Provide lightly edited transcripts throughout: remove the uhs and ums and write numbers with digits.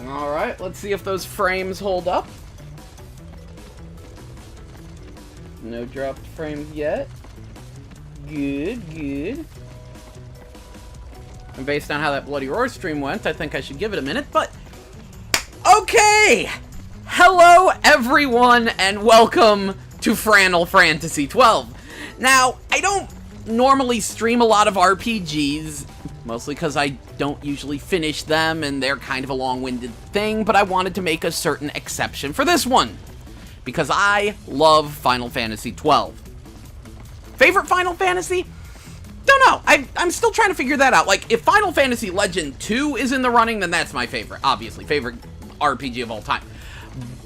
Alright, let's see if those frames hold up. No dropped frames yet. Good, good. And based on how that Bloody Roar stream went, I think I should give it a minute, but... Okay! Hello, everyone, and welcome to FRANal FRANtasy 12. Now, I don't normally stream a lot of RPGs, mostly because I don't usually finish them, and they're kind of a long-winded thing, but I wanted to make a certain exception for this one, because I love Final Fantasy 12. Favorite Final Fantasy? Don't know. I'm still trying to figure that out. Like, if Final Fantasy Legend 2 is in the running, then that's my favorite, obviously. Favorite RPG of all time.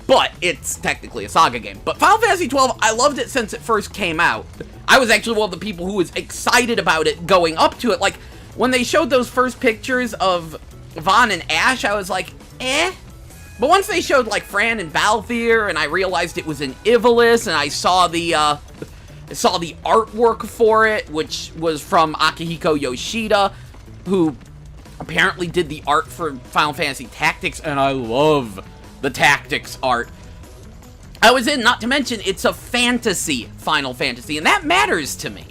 But it's technically a Saga game. But Final Fantasy 12, I loved it since it first came out. I was actually one of the people who was excited about it going up to it. Like, when they showed those first pictures of Vaughn and Ash, I was like, eh? But once they showed, like, Fran and Balthier, and I realized it was an Ivalice, and I saw the artwork for it, which was from Akihiko Yoshida, who apparently did the art for Final Fantasy Tactics, and I love the Tactics art. I was in, not to mention, it's a fantasy Final Fantasy, and that matters to me.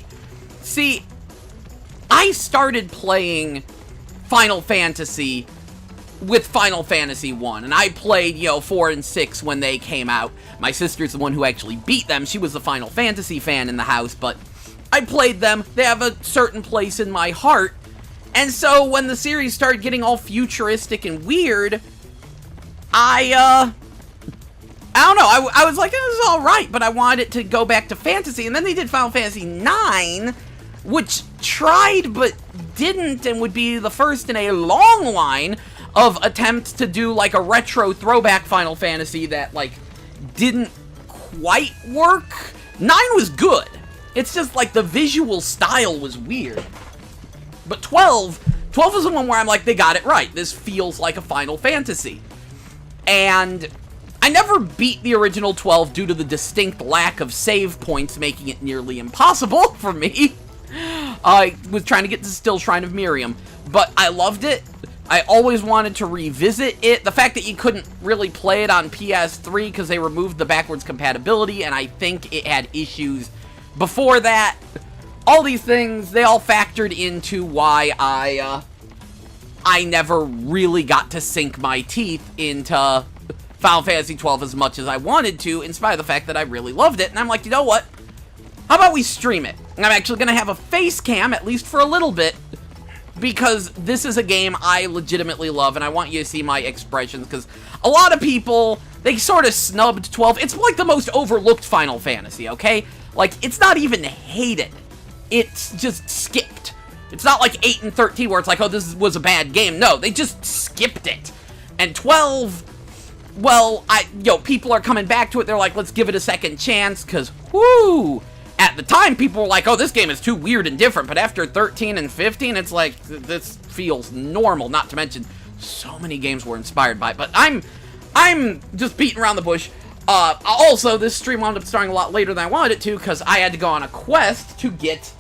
See, I started playing Final Fantasy with Final Fantasy 1, and I played, 4 and 6 when they came out. My sister's the one who actually beat them. She was the Final Fantasy fan in the house, but I played them. They have a certain place in my heart. And so when the series started getting all futuristic and weird, I don't know. I was like, this is alright, but I wanted it to go back to fantasy. And then they did Final Fantasy 9, which tried but didn't, and would be the first in a long line of attempts to do, like, a retro throwback Final Fantasy that, like, didn't quite work. 9 was good. It's just, like, the visual style was weird. But 12 was the one where I'm like, they got it right. This feels like a Final Fantasy. And I never beat the original 12 due to the distinct lack of save points, making it nearly impossible for me. I was trying to get to Still Shrine of Miriam, but I loved it. I always wanted to revisit it. The fact that you couldn't really play it on PS3 because they removed the backwards compatibility, and I think it had issues before that. All these things, they all factored into why I never really got to sink my teeth into Final Fantasy 12 as much as I wanted to, in spite of the fact that I really loved it. And I'm like, you know what? How about we stream it? And I'm actually going to have a face cam, at least for a little bit, because this is a game I legitimately love, and I want you to see my expressions, because a lot of people, they sort of snubbed 12. It's like the most overlooked Final Fantasy, okay? Like, it's not even hated. It's just skipped. It's not like 8 and 13 where it's like, oh, this was a bad game. No, they just skipped it. And 12, well, people are coming back to it. They're like, let's give it a second chance, because, whoo! At the time, people were like, oh, this game is too weird and different, but after 13 and 15, it's like, this feels normal, not to mention, so many games were inspired by it, but I'm just beating around the bush. Also, this stream wound up starting a lot later than I wanted it to, because I had to go on a quest to get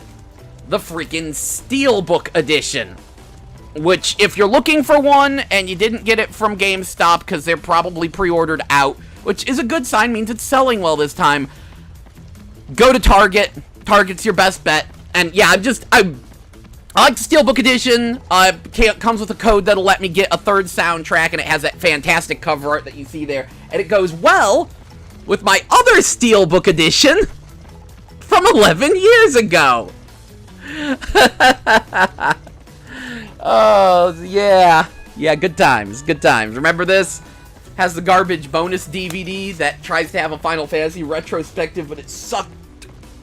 the freaking Steelbook edition, which, if you're looking for one, and you didn't get it from GameStop, because they're probably pre-ordered out, which is a good sign, means it's selling well this time, go to Target. Target's your best bet. And yeah, I like the Steelbook edition. It comes with a code that'll let me get a third soundtrack, and it has that fantastic cover art that you see there. And it goes well with my other Steelbook edition from 11 years ago. Oh, yeah. Yeah, good times. Good times. Remember this? Has the garbage bonus DVD that tries to have a Final Fantasy retrospective, but it sucked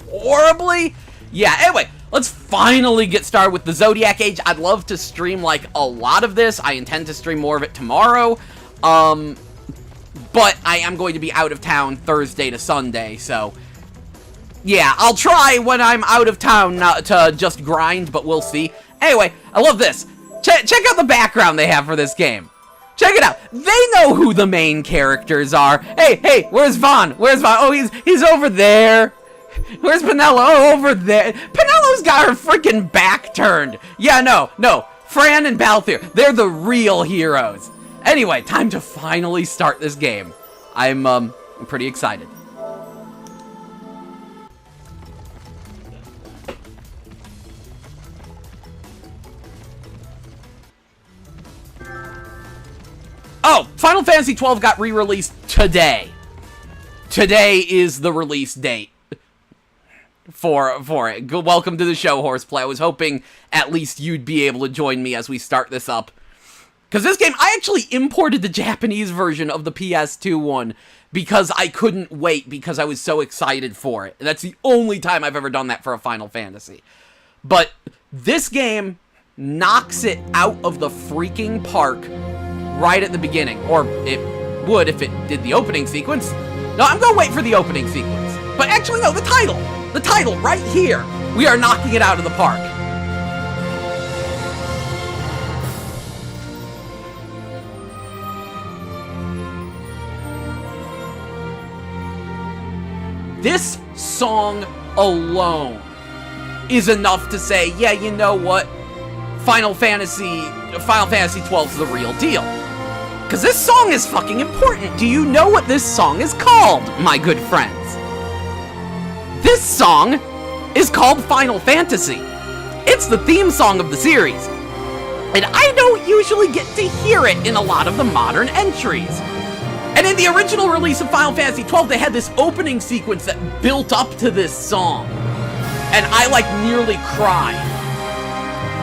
horribly. Yeah, anyway, let's finally get started with the Zodiac Age. I'd love to stream, like, a lot of this. I intend to stream more of it tomorrow. But I am going to be out of town Thursday to Sunday, so yeah, I'll try when I'm out of town not to just grind, but we'll see. Anyway, I love this. Check out the background they have for this game. Check it out. They know who the main characters are. Hey, where's Vaughn? Where's Vaughn? Oh, he's over there. Where's Penelo? Oh, over there. Penelo's got her freaking back turned. Yeah, no. Fran and Balthier, they're the real heroes. And Anyway, time to finally start this game. I'm pretty excited. Oh, Final Fantasy XII got re-released today. Today is the release date for it. Welcome to the show, Horseplay. I was hoping at least you'd be able to join me as we start this up. Because this game, I actually imported the Japanese version of the PS2 one because I couldn't wait because I was so excited for it. And that's the only time I've ever done that for a Final Fantasy. But this game knocks it out of the freaking park right at the beginning. Or it would if it did the opening sequence. No, I'm going to wait for the opening sequence. But actually, no, the title. The title, right here. We are knocking it out of the park. This song alone is enough to say, yeah, you know what? Final Fantasy XII is the real deal. Because this song is fucking important. Do you know what this song is called, my good friends? This song is called Final Fantasy. It's the theme song of the series. And I don't usually get to hear it in a lot of the modern entries. And in the original release of Final Fantasy XII, they had this opening sequence that built up to this song. And I, like, nearly cried.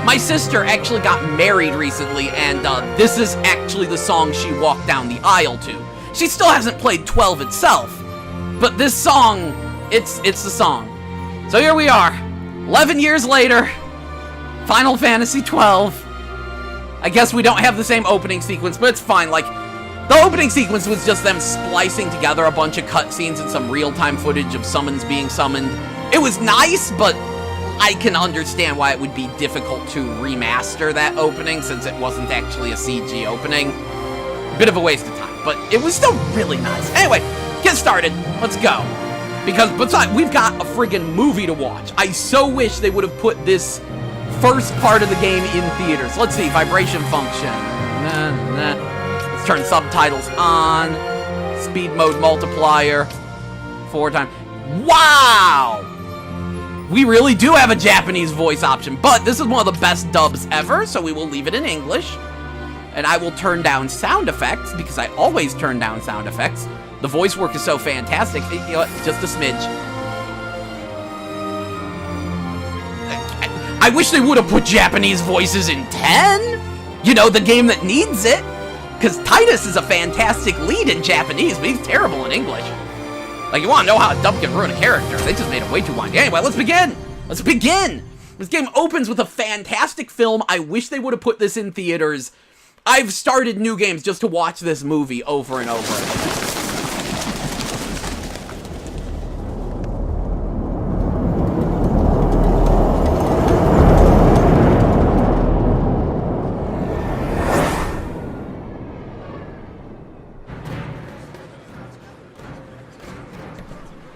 My sister actually got married recently, and this is actually the song she walked down the aisle to. She still hasn't played 12 itself, but this song, it's the song. So here we are, 11 years later, Final Fantasy XII. I guess we don't have the same opening sequence, but it's fine. Like, the opening sequence was just them splicing together a bunch of cutscenes and some real-time footage of summons being summoned. It was nice, but I can understand why it would be difficult to remaster that opening since it wasn't actually a CG opening. Bit of a waste of time, but it was still really nice. Anyway, get started. Let's go. Because besides, we've got a friggin' movie to watch. I so wish they would have put this first part of the game in theaters. Let's see, vibration function. Let's turn subtitles on. Speed mode multiplier. 4 times. Wow! We really do have a Japanese voice option, but this is one of the best dubs ever, so we will leave it in English. And I will turn down sound effects, because I always turn down sound effects. The voice work is so fantastic. You know what? Just a smidge. I wish they would have put Japanese voices in 10. You know, the game that needs it. Because Titus is a fantastic lead in Japanese, but he's terrible in English. Like, you want to know how a dub can ruin a character. They just made it way too long. Anyway, let's begin. Let's begin. This game opens with a fantastic film. I wish they would have put this in theaters. I've started new games just to watch this movie over and over again.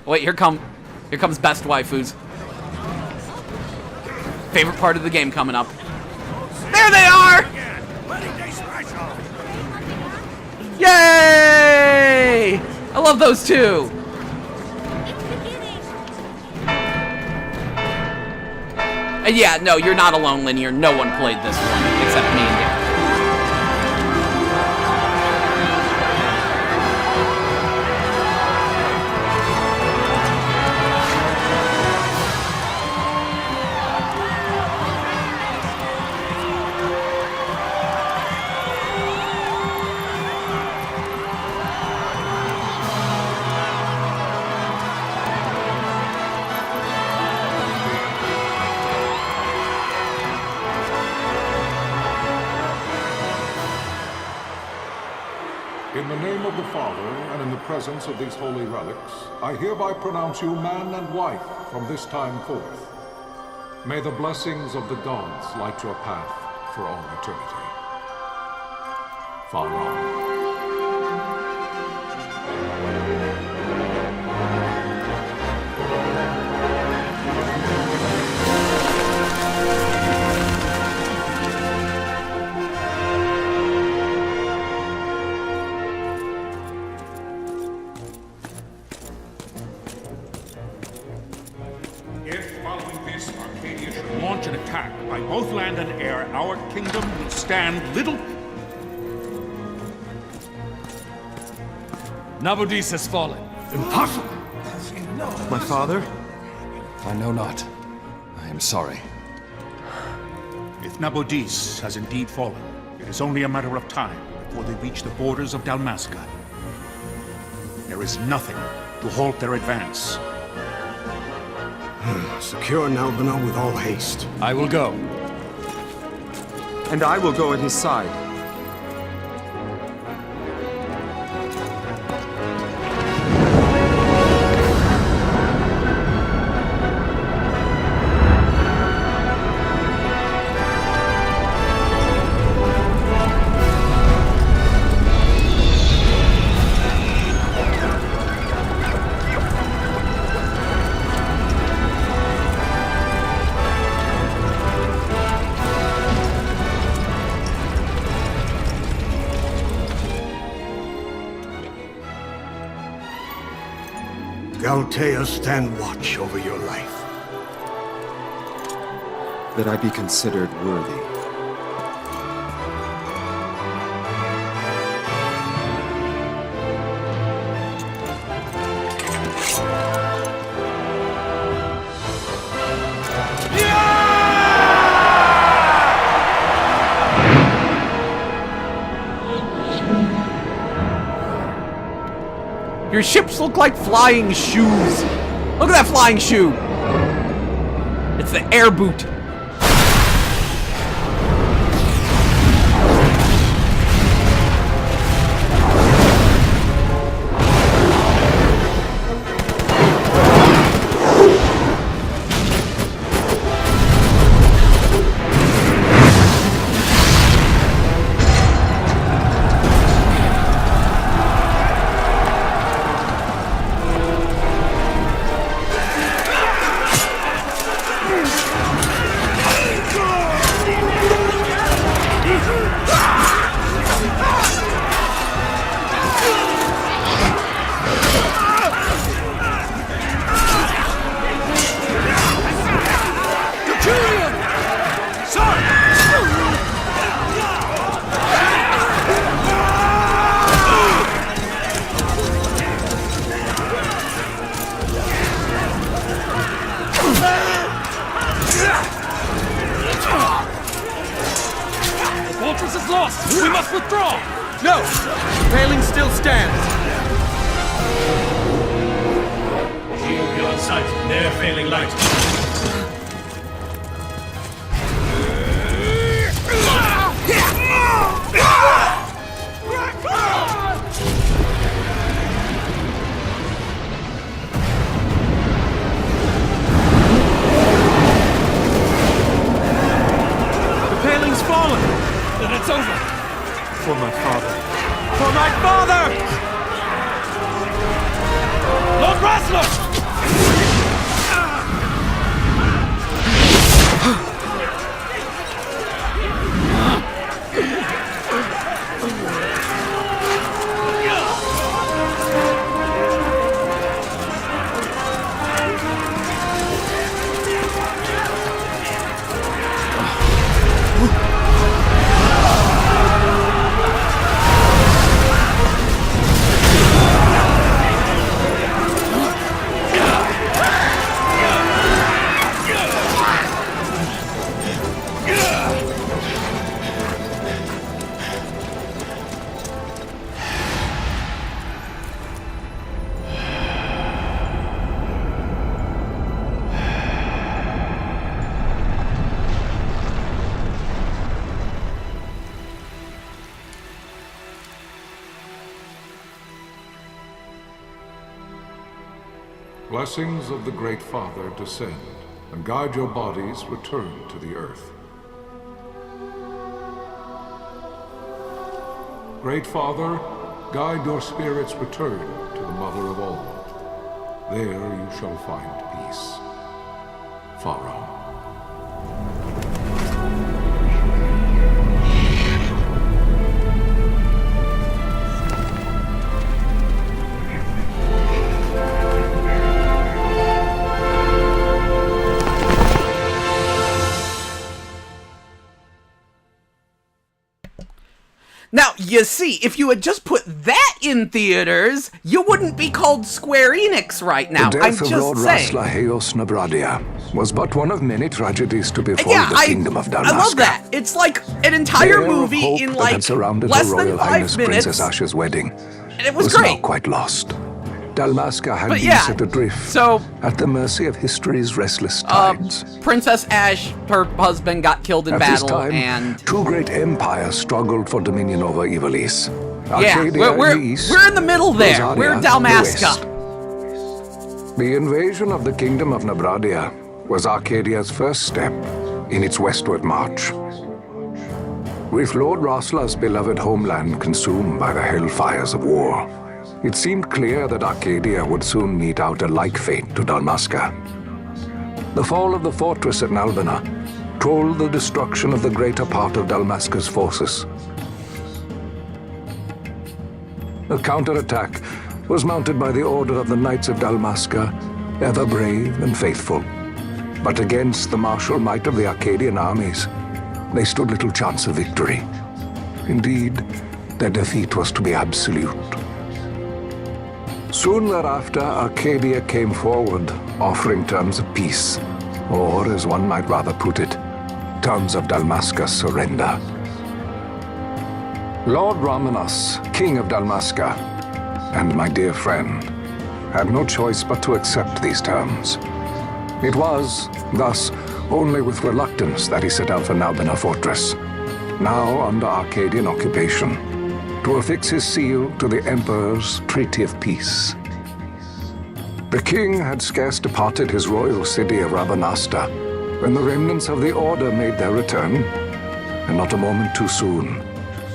Wait, here comes best waifus. Favorite part of the game coming up. There they are! Yay! I love those two. And yeah, no, you're not alone, Linear. No one played this one except me and Derek. In the name of the Father, and in the presence of these holy relics, I hereby pronounce you man and wife from this time forth. May the blessings of the gods light your path for all eternity. FRANal. our kingdom will stand little. Nabudis has fallen. Impossible! My father? I know not. I am sorry. If Nabudis has indeed fallen, it is only a matter of time before they reach the borders of Dalmasca. There is nothing to halt their advance. Secure Nalbina with all haste. I will go. And I will go at his side. Galtea, stand watch over your life. That I be considered worthy. Your ships look like flying shoes. Look at that flying shoe. It's the air boot. Fortress is lost! We must withdraw! No! The paling still stands! Shield beyond sight, ne'er failing light. The paling's fallen! Then it's over! For my father. For my father! Lord Rasler! Blessings of the Great Father descend, and guide your bodies return to the earth. Great Father, guide your spirits return to the Mother of all. There you shall find peace. Pharaoh. you see, if you had just put that in theaters, you wouldn't be called Square Enix right now. The I'm death of just Lord saying. Rasla Heos Nabradia was but one of many tragedies to befall Yeah, the kingdom of Dalmasca. I love that. It's like an entire The air of movie hope in that like had surrounded less Her than Royal 5 Highness minutes. Princess Asha's wedding And it was now great. quite lost. Dalmasca had But been yeah, set adrift so at the mercy of history's restless tides. Princess Ash, her husband, got killed in At battle, this time, and two great empires struggled for dominion over Ivalice. yeah, Arcadia we're in the east, in the middle there. Rosaria We're in the Dalmasca. west. The invasion of the kingdom of Nabradia was Arcadia's first step in its westward march. With Lord Rasla's beloved homeland consumed by the hellfires of war, it seemed clear that Arcadia would soon mete out a like fate to Dalmasca. The fall of the fortress at Nalbina told the destruction of the greater part of Dalmasca's forces. A counterattack was mounted by the order of the Knights of Dalmasca, ever brave and faithful. But against the martial might of the Arcadian armies, they stood little chance of victory. Indeed, their defeat was to be absolute. Soon thereafter, Arcadia came forward, offering terms of peace, or, as one might rather put it, terms of Dalmasca's surrender. Lord Ramenas, King of Dalmasca, and my dear friend, had no choice but to accept these terms. It was, thus, only with reluctance that he set out for Nalbina Fortress, now under Arcadian occupation, to affix his seal to the Emperor's Treaty of Peace. The king had scarce departed his royal city of Rabanasta when the remnants of the Order made their return, and not a moment too soon,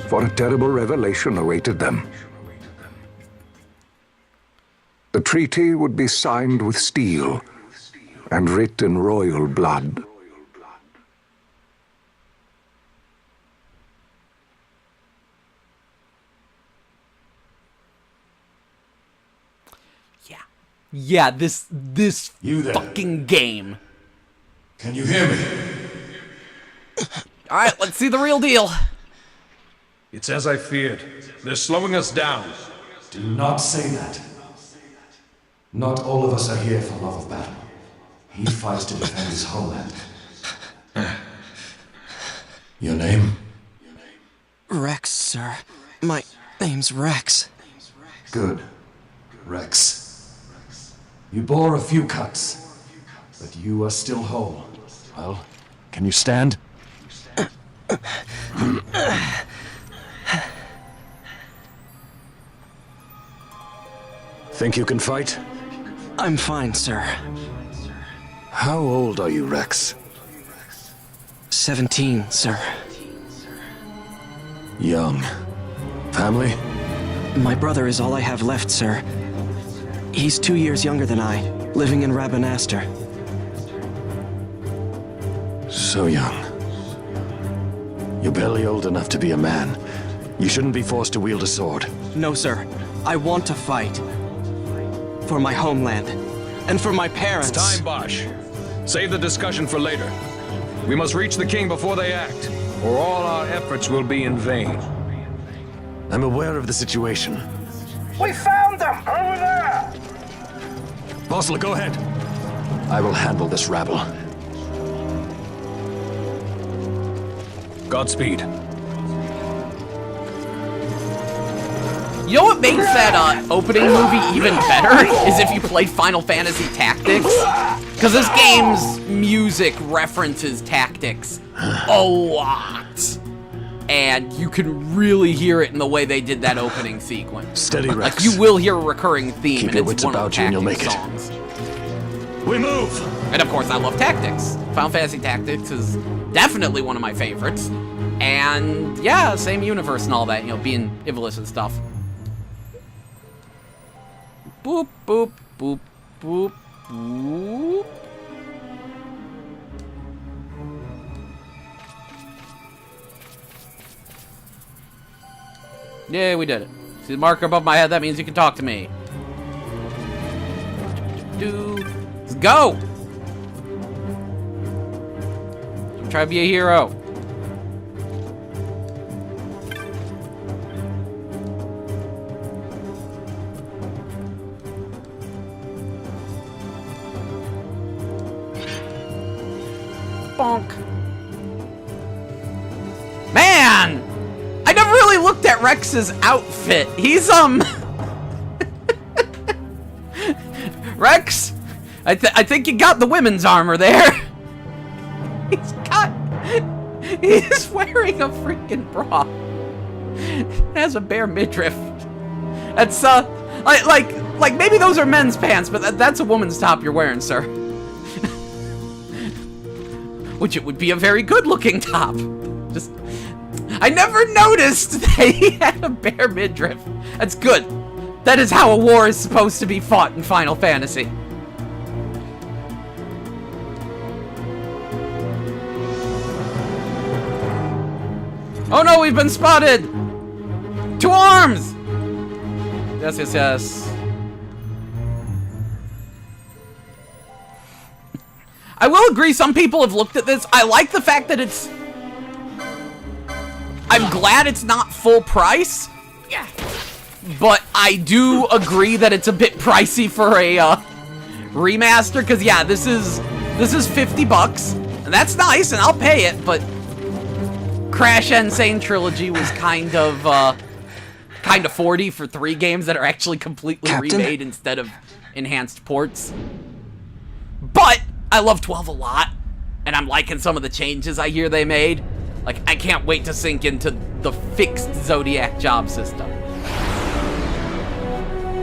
for a terrible revelation awaited them. The treaty would be signed with steel and writ in royal blood. Yeah, this You there. fucking game. Can you hear me? All right, let's see the real deal. It's as I feared. They're slowing us down. Do not say that. Not all of us are here for love of battle. He fights to defend his homeland. Your name? Rex, sir. My name's Rex. Good. Rex. You bore a few cuts, but you are still whole. Well, can you stand? Think you can fight? I'm fine, sir. How old are you, Rex? 17, sir. Young. Family? My brother is all I have left, sir. He's 2 years younger than I, living in Rabanastre. So young. You're barely old enough to be a man. You shouldn't be forced to wield a sword. No, sir. I want to fight. For my homeland. And for my parents. It's time, Bosch. Save the discussion for later. We must reach the king before they act, or all our efforts will be in vain. I'm aware of the situation. We found them! Over there! Bossler, go ahead. I will handle this rabble. Godspeed. You know what makes that opening movie even better is if you played Final Fantasy Tactics. Because this game's music references Tactics a lot. And you can really hear it in the way they did that opening sequence. Steady, Rex. Like, you will hear a recurring theme, Keep and your it's wits one of about the you and you'll Tactics make it. songs. We move! And of course, I love Tactics. Final Fantasy Tactics is definitely one of my favorites. And yeah, same universe and all that, you know, being Ivalice and stuff. Boop, boop, boop, boop, boop. Yeah, we did it. See the marker above my head? That means you can talk to me. Let's go! Try to be a hero. bonk. Man! I never really looked at Rex's outfit. He's, Rex, I think you got the women's armor there. He's wearing a freaking bra. It has a bare midriff. That's, like maybe those are men's pants, but that's a woman's top you're wearing, sir. Which it would be a very good-looking top. Just, I never noticed that he had a bare midriff. That's good. That is how a war is supposed to be fought in Final Fantasy. Oh no, we've been spotted! 2 arms! Yes, yes, yes. I will agree, some people have looked at this. I like the fact that it's... I'm glad it's not full price. But I do agree that it's a bit pricey for a remaster, because yeah, this is $50, and that's nice, and I'll pay it, but Crash Insane Trilogy was kind of 40 for 3 games that are actually completely remade instead of enhanced ports. But I love 12 a lot, and I'm liking some of the changes I hear they made. Like, I can't wait to sink into the fixed Zodiac job system.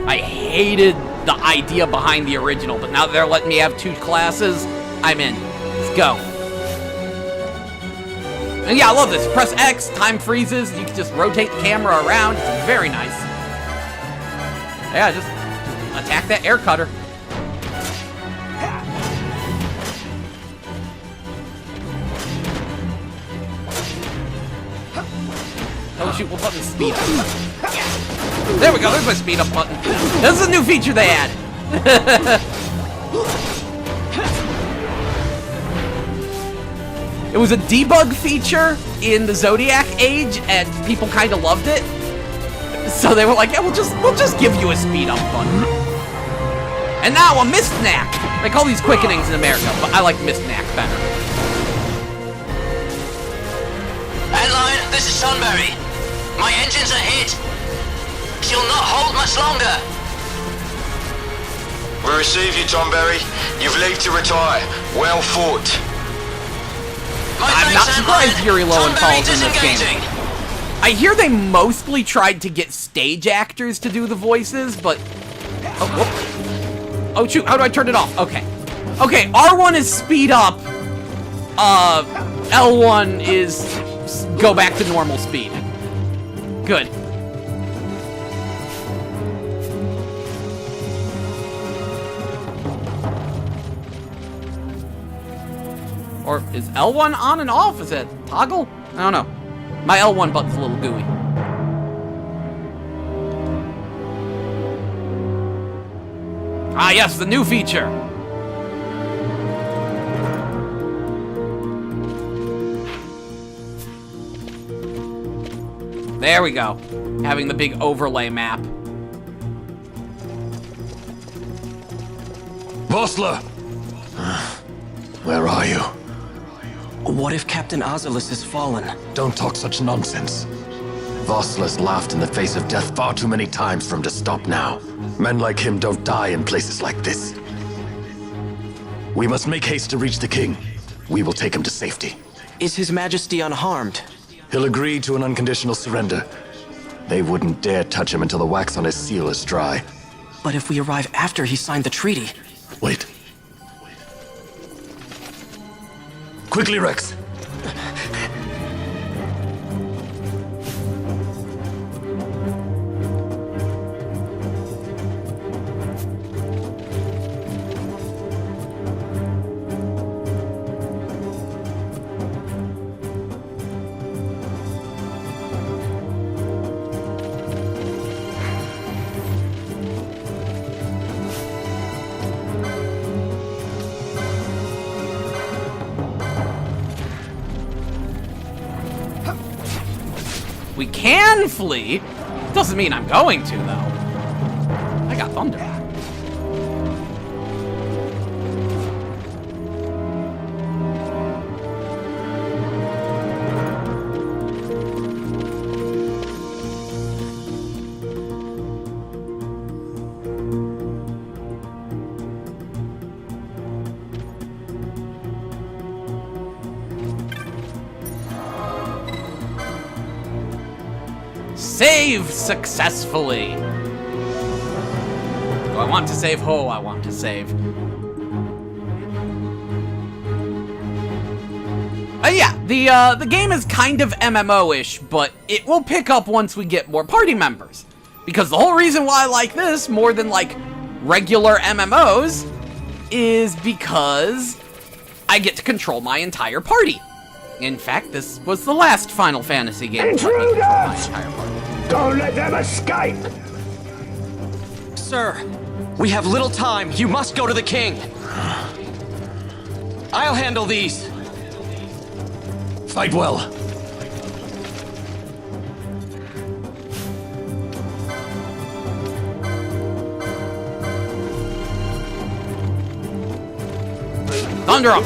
I hated the idea behind the original, but now that they're letting me have 2 classes, I'm in. Let's go. And yeah, I love this. Press X, time freezes, you can just rotate the camera around. It's very nice. Yeah, just attack that air cutter. Oh shoot, what button? Speed up. There we go, there's my speed up button. This is a new feature they added. It was a debug feature in the Zodiac age, and people kind of loved it. So they were like, yeah, we'll just give you a speed up button. And now a mist knack. They call these quickenings in America, but I like mist knack better. Headline, this is Sunbury. My engines are hit. She'll not hold much longer. We receive you, Tomberry. You've leave to retire. Well fought. I'm not surprised Yuri Lowenthal is in this game. I hear they mostly tried to get stage actors to do the voices, but... Oh, shoot, how do I turn it off? Okay. Okay, R1 is speed up. L1 is go back to normal speed. Good. Or is L1 on and off? Is it toggle? I don't know. My L1 button's a little gooey. Ah, yes, the new feature. There we go. Having the big overlay map. Vossler! Where are you? What if Captain Azelus has fallen? Don't talk such nonsense. Vossler's laughed in the face of death far too many times for him to stop now. Men like him don't die in places like this. We must make haste to reach the king. We will take him to safety. Is His Majesty unharmed? He'll agree to an unconditional surrender. They wouldn't dare touch him until the wax on his seal is dry. But if we arrive after he signed the treaty... Wait. Quickly, Rex. We can flee. Doesn't mean I'm going to, though. I got thunder. Save successfully. Do I want to save? Oh, I want to save. Yeah, the game is kind of MMO-ish, but it will pick up once we get more party members. Because the whole reason why I like this more than, like, regular MMOs is because I get to control my entire party. In fact, this was the last Final Fantasy game to let me control my entire party. Don't let them escape! Sir, we have little time. You must go to the king. I'll handle these. Fight well. Thunder up!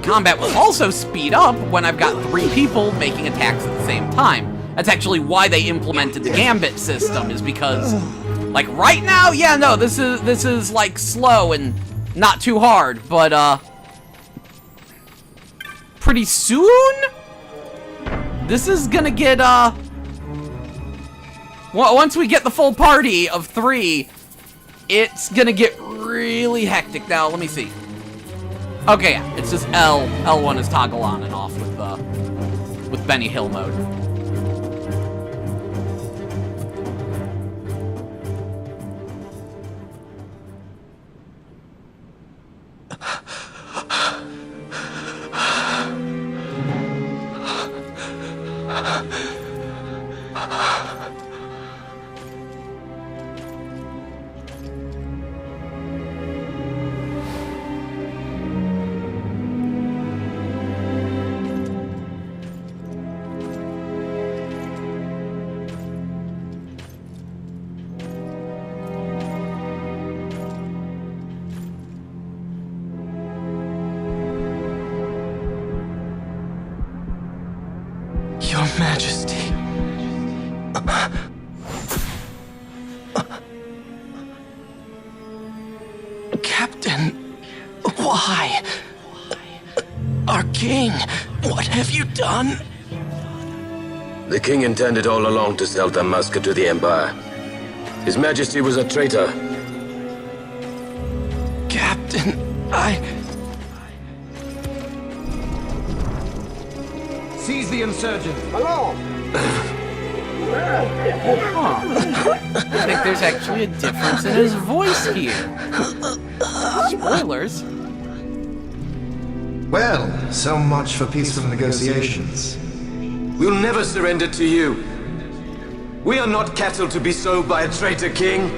Combat will also speed up when I've got 3 people making attacks at the same time. That's actually why they implemented the gambit system, is because, like, right now, yeah, no, this is like slow and not too hard, but pretty soon this is gonna get once we get the full party of 3, it's gonna get really hectic. Now, let me see. Okay, yeah, it's just L1 is toggle on and off with Benny Hill mode. Your Majesty. Captain, why? Our king, what have you done? The king intended all along to sell Dalmasca to the Empire. His Majesty was a traitor. Captain, Seize the insurgents! Along! I think there's actually a difference in his voice here. Spoilers. Well, so much for peaceful negotiations. We'll never surrender to you. We are not cattle to be sold by a traitor king.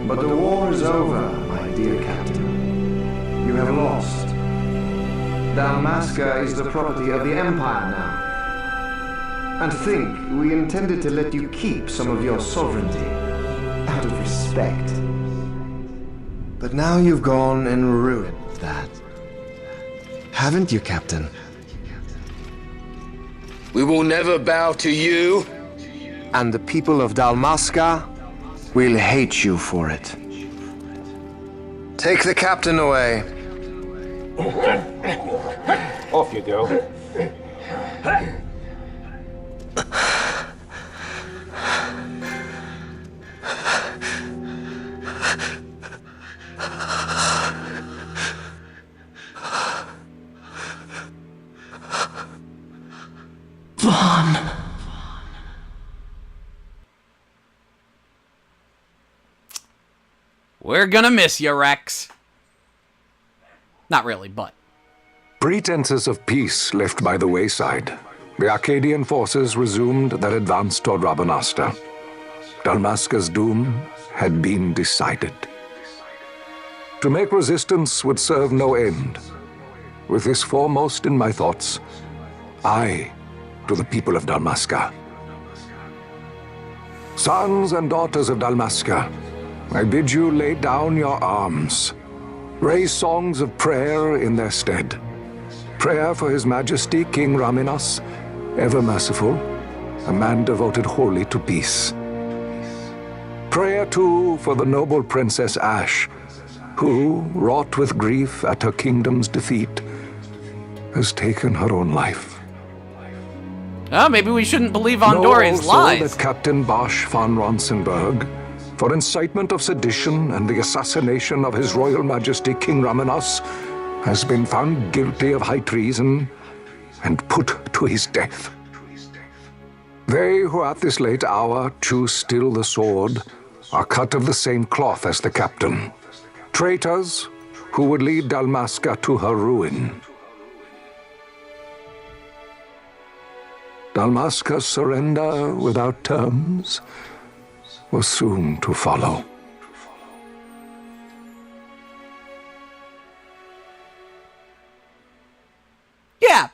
But the war is over, my dear captain. You have lost. Dalmasca is the property of the Empire now. And to think we intended to let you keep some of your sovereignty, out of respect. But now you've gone and ruined that. Haven't you, Captain? We will never bow to you. And the people of Dalmasca will hate you for it. Take the captain away. Off you go. Vaughn. We're gonna miss you, Rex. Not really, but... Pretenses of peace left by the wayside, the Arcadian forces resumed their advance toward Rabanasta. Dalmasca's doom had been decided. To make resistance would serve no end. With this foremost in my thoughts, I, to the people of Dalmasca. Sons and daughters of Dalmasca, I bid you lay down your arms. Raise songs of prayer in their stead. Prayer for His Majesty King Raminas, ever merciful, a man devoted wholly to peace. Prayer, too, for the noble Princess Ash, who, wrought with grief at her kingdom's defeat, has taken her own life. Oh, maybe we shouldn't believe Andori's lies. That Captain Bosch von Ronsenberg, for incitement of sedition and the assassination of His Royal Majesty King Raminas, has been found guilty of high treason and put to his death. They who at this late hour choose still the sword are cut of the same cloth as the captain. Traitors who would lead Dalmasca to her ruin. Dalmasca's surrender without terms was soon to follow. Yeah,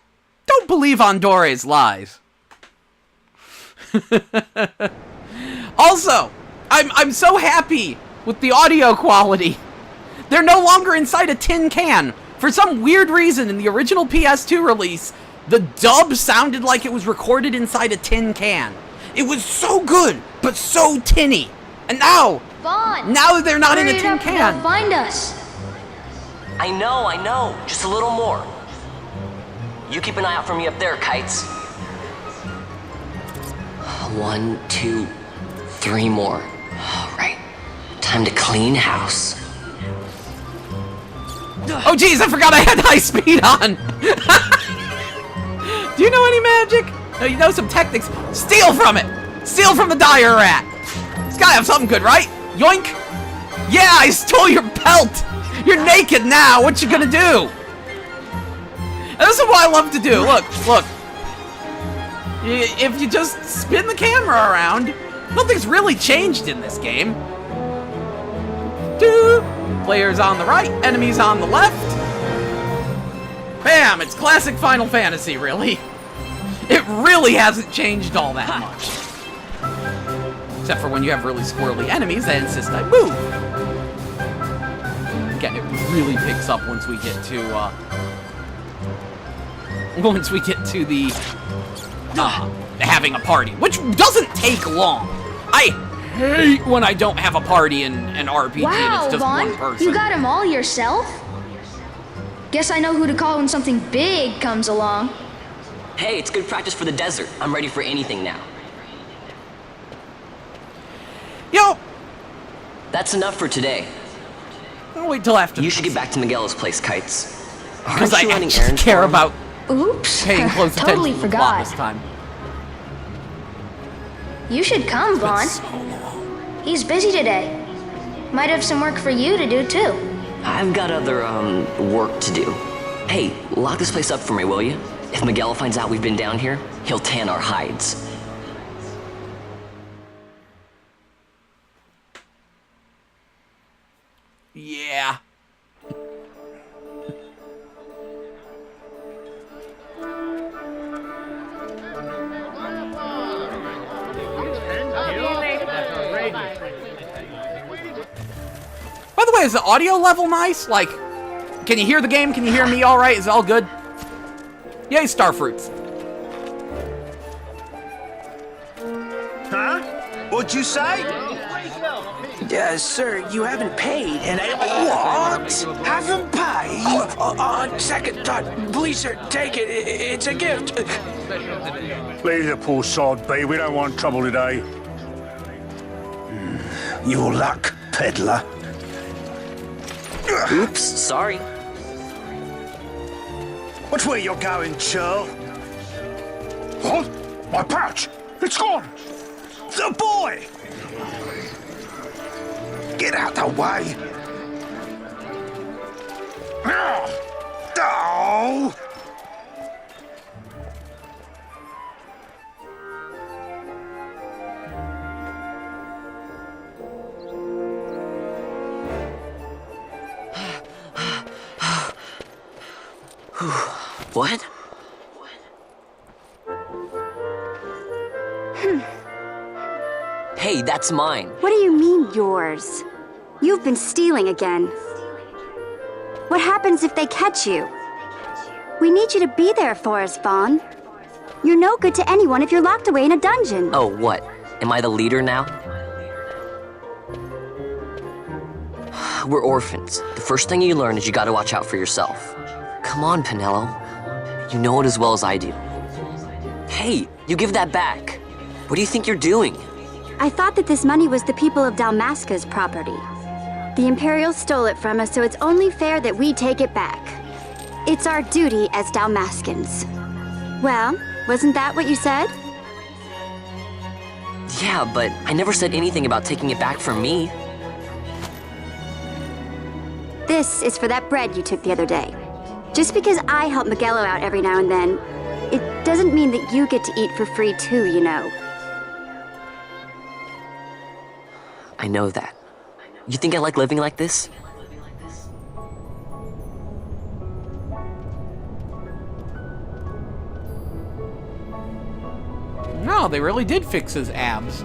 don't believe Andori's lies. Also, I'm so happy with the audio quality. They're no longer inside a tin can. For some weird reason, in the original PS2 release, the dub sounded like it was recorded inside a tin can. It was so good, but so tinny. And now they're not in a tin can. They'll find us. I know. Just a little more. You keep an eye out for me up there, Kites. 1, 2, 3 more. All right. Time to clean house. Oh geez, I forgot I had high speed on. Do you know any magic? No, you know some techniques. Steal from it. Steal from the dire rat. It's gotta have something good, right? Yoink. Yeah, I stole your pelt. You're naked now. What you gonna do? And this is what I love to do. Look. If you just spin the camera around, nothing's really changed in this game. Players on the right, enemies on the left. Bam! It's classic Final Fantasy, really. It really hasn't changed all that much. Except for when you have really squirrely enemies that insist I move. Again, it really picks up once we get to, the having a party, which doesn't take long. I hate when I don't have a party in an RPG and it's just Vaughn, one person. You got them all yourself? Guess I know who to call when something big comes along. Hey, it's good practice for the desert. I'm ready for anything now. Yo! That's enough for today. I'll wait till after. You should get back to Miguel's place, Kites. Because I actually care about paying close Totally attention to the plot forgot. this time. You should come, Vaughn. He's busy today. Might have some work for you to do, too. I've got other, work to do. Hey, lock this place up for me, will you? If Miguel finds out we've been down here, he'll tan our hides. Yeah. By the way, is the audio level nice? Like, can you hear the game? Can you hear me all right? Is it all good? Yay, Starfruits. Huh? What'd you say? Sir, you haven't paid, and What? Haven't paid? On second thought, please, sir, take it. It's a gift. Leave the poor sod be. We don't want trouble today. Your luck, peddler. Oops, sorry. Watch where you're going, churl. What? My pouch! It's gone! The boy! Get out the way! Oh! What? Hey, that's mine. What do you mean, yours? You've been stealing again. What happens if they catch you? We need you to be there for us, Vaughn. You're no good to anyone if you're locked away in a dungeon. Oh, what? Am I the leader now? We're orphans. The first thing you learn is you gotta watch out for yourself. Come on, Pinello. You know it as well as I do. Hey, you give that back. What do you think you're doing? I thought that this money was the people of Dalmasca's property. The Imperials stole it from us, so it's only fair that we take it back. It's our duty as Dalmascans. Well, wasn't that what you said? Yeah, but I never said anything about taking it back from me. This is for that bread you took the other day. Just because I help Miguelo out every now and then, it doesn't mean that you get to eat for free too, you know. I know that. You think I like living like this? No, they really did fix his abs.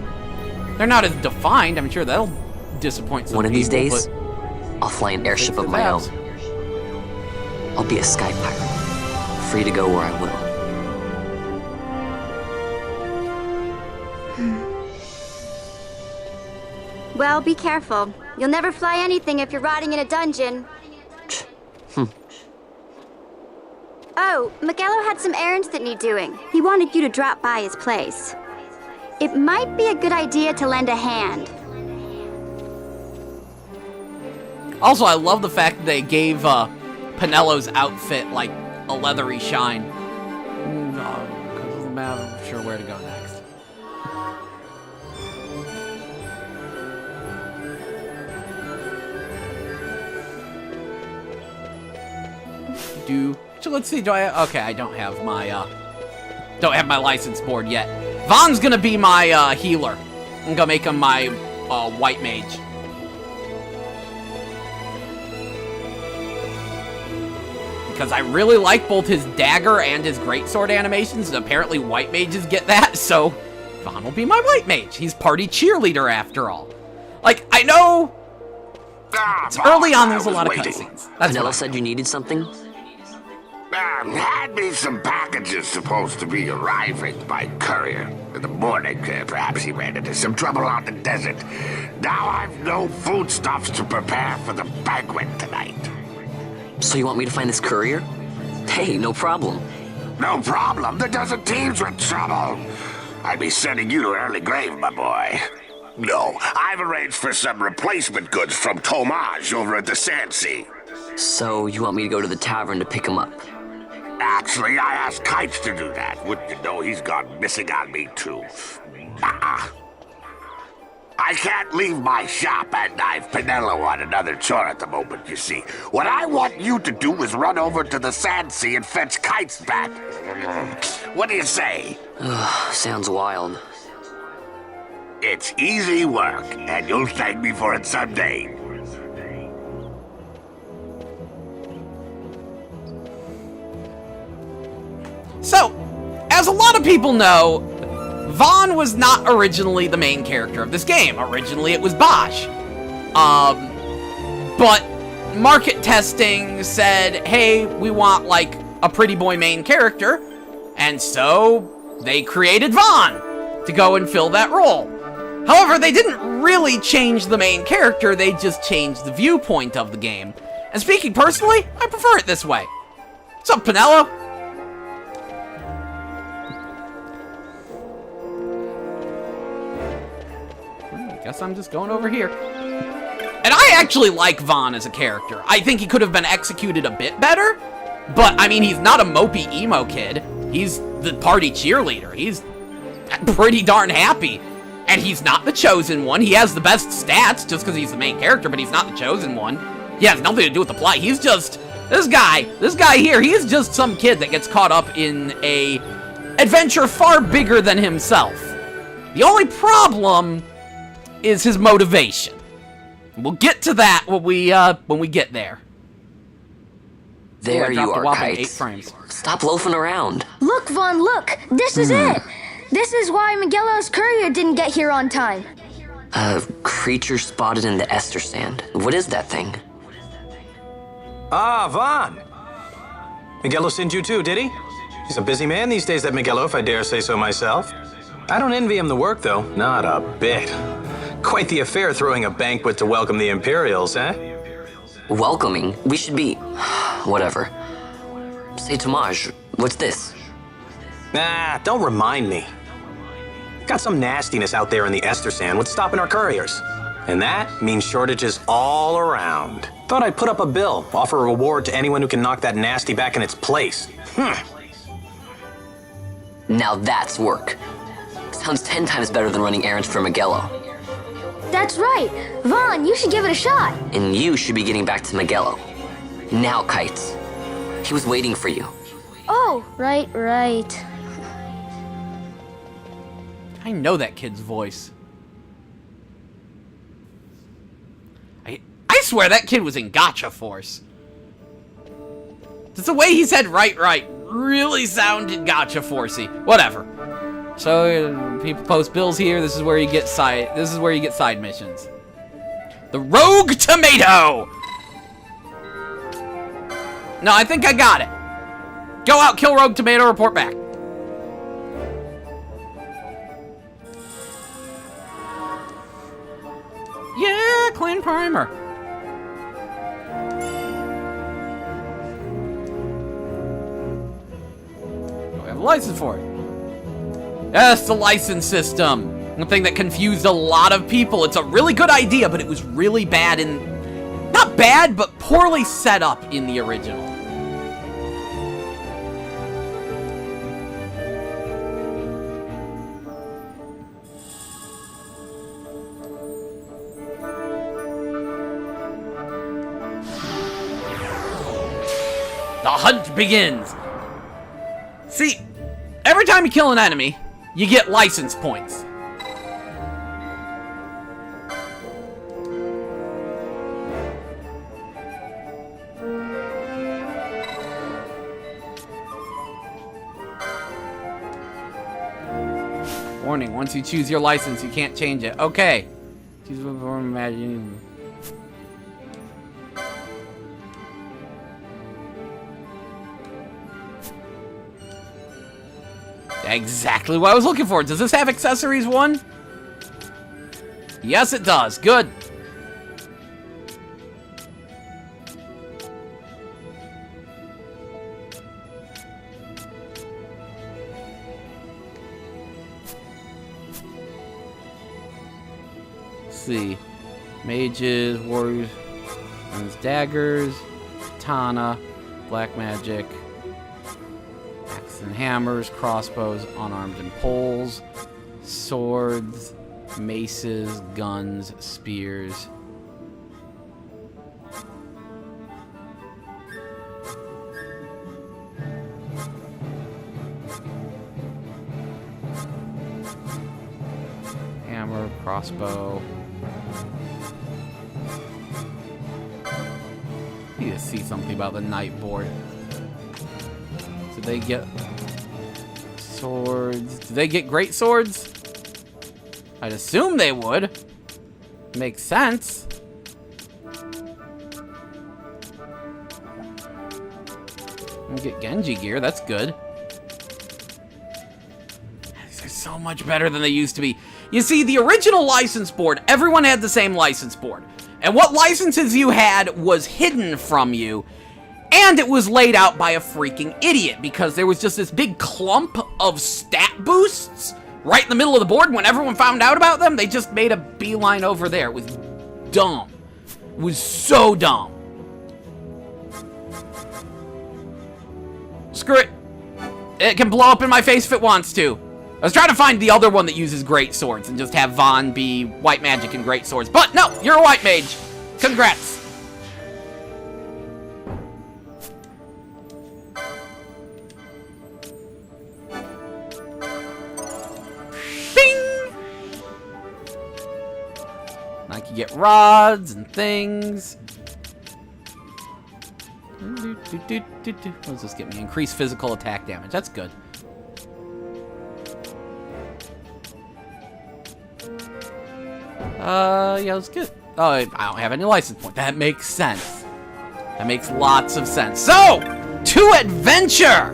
They're not as defined. I'm sure that'll disappoint some One of these people, days, I'll fly an airship of my own. I'll be a sky pirate, free to go where I will. Well, be careful. You'll never fly anything if you're rotting in a dungeon. Oh, Miguelo had some errands that need doing. He wanted you to drop by his place. It might be a good idea to lend a hand. Also, I love the fact that they gave Pinello's outfit like a leathery shine. I'm not sure where to go next. So let's see. Okay, I don't have my license board yet. Vaughn's gonna be my healer. I'm gonna make him my white mage. Because I really like both his dagger and his greatsword animations, and apparently white mages get that, so Vaughn will be my white mage. He's party cheerleader after all. Like, I know it's early on, there's a lot of cutscenes. Pinello said you needed something? Had me some packages supposed to be arriving by courier. In the morning, perhaps he ran into some trouble on the desert. Now I've no foodstuffs to prepare for the banquet tonight. So you want me to find this courier? Hey, no problem. No problem? The desert teem's with trouble. I'd be sending you to early grave, my boy. No, I've arranged for some replacement goods from Tomage over at the Sandsea. So you want me to go to the tavern to pick him up? Actually, I asked Kites to do that. Wouldn't you know he's gone missing on me, too. I can't leave my shop, and I've Pinello on another chore at the moment, you see. What I want you to do is run over to the Sandsea and fetch Kites back. What do you say? Sounds wild. It's easy work, and you'll thank me for it someday. So, as a lot of people know, Vaughn was not originally the main character of this game. Originally, it was Bosch. But market testing said, hey, we want, like, a pretty boy main character. And so, they created Vaughn to go and fill that role. However, they didn't really change the main character, they just changed the viewpoint of the game. And speaking personally, I prefer it this way. What's up, Pinello? Guess I'm just going over here. And I actually like Vaughn as a character. I think he could have been executed a bit better, but, I mean, he's not a mopey emo kid. He's the party cheerleader. He's pretty darn happy. And he's not the chosen one. He has the best stats just because he's the main character, but he's not the chosen one. He has nothing to do with the plot. He's just, this guy here, he's just some kid that gets caught up in a adventure far bigger than himself. The only problem is his motivation. We'll get to that when we get there. There you dropped a are, whopping 8 Kites. frames. Stop loafing around. Look, Vaughn, look! This is it! This is why Miguelo's courier didn't get here on time. A creature spotted in the Ester Sand. What is that thing? Ah, Vaughn. Miguelo sent you too, did he? He's a busy man these days, that Miguelo, if I dare say so myself. I don't envy him the work, though. Not a bit. Quite the affair throwing a banquet to welcome the Imperials, eh? Welcoming? We should be... whatever. Say, Tomaj, what's this? Nah, don't remind me. Got some nastiness out there in the Ester Sand. What's stopping our couriers? And that means shortages all around. Thought I'd put up a bill, offer a reward to anyone who can knock that nasty back in its place. Now that's work. Sounds 10 times better than running errands for Miguelo. That's right. Vaughn, you should give it a shot. And you should be getting back to Miguelo. Now, Kites. He was waiting for you. Oh, right. I know that kid's voice. I swear that kid was in Gotcha Force. Just the way he said right really sounded Gotcha Forcey. Whatever. So people post bills here. This is where you get side missions. The Rogue Tomato. No, I think I got it. Go out, kill Rogue Tomato, report back. Yeah, Clan Primer. We have a license for it. Yes, the license system. One thing that confused a lot of people. It's a really good idea, but it was really bad in... Not bad, but poorly set up in the original. The hunt begins. See, every time you kill an enemy, you get license points. Warning, once you choose your license, you can't change it. Okay. Choose one form, imagine. Exactly what I was looking for. Does this have accessories 1? Yes, it does. Good. Let's see. Mages, warriors, and daggers, katana, black magic. And hammers, crossbows, unarmed and poles, swords, maces, guns, spears. Hammer, crossbow. I need to see something about the night board. Do they get swords? Do they get great swords? I'd assume they would. Makes sense. And get Genji gear, that's good. They're so much better than they used to be. You see, the original license board, everyone had the same license board. And what licenses you had was hidden from you. And it was laid out by a freaking idiot, because there was just this big clump of stat boosts right in the middle of the board. When everyone found out about them, they just made a beeline over there. It was dumb. It was so dumb. Screw it. It can blow up in my face if it wants to. I was trying to find the other one that uses great swords and just have Vaughn be white magic and great swords. But no, you're a white mage. Congrats. I can get rods and things. What does this get me? Increased physical attack damage. That's good. Yeah, that's good. Oh, I don't have any license point. That makes sense. That makes lots of sense. So, to adventure!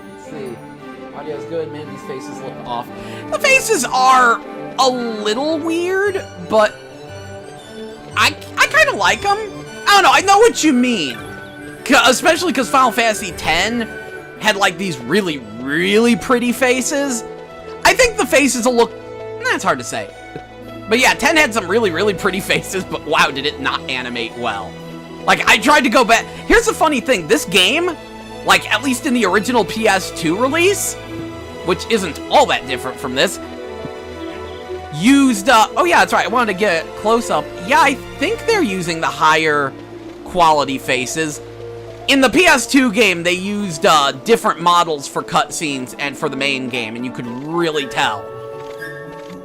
Let's see. Audio's good. Man, these faces look off. The faces are a little weird, but I kind of like them. I don't know. I know what you mean. Especially because Final Fantasy X had, like, these really, really pretty faces. I think the faces will look... it's hard to say. But yeah, 10 had some really, really pretty faces, but wow, did it not animate well. Like, I tried to go back... Here's the funny thing. This game, like, at least in the original PS2 release, which isn't all that different from this, used... oh yeah, that's right. I wanted to get close up. Yeah, I think they're using the higher quality faces. In the PS2 game, they used different models for cutscenes and for the main game, and you could really tell.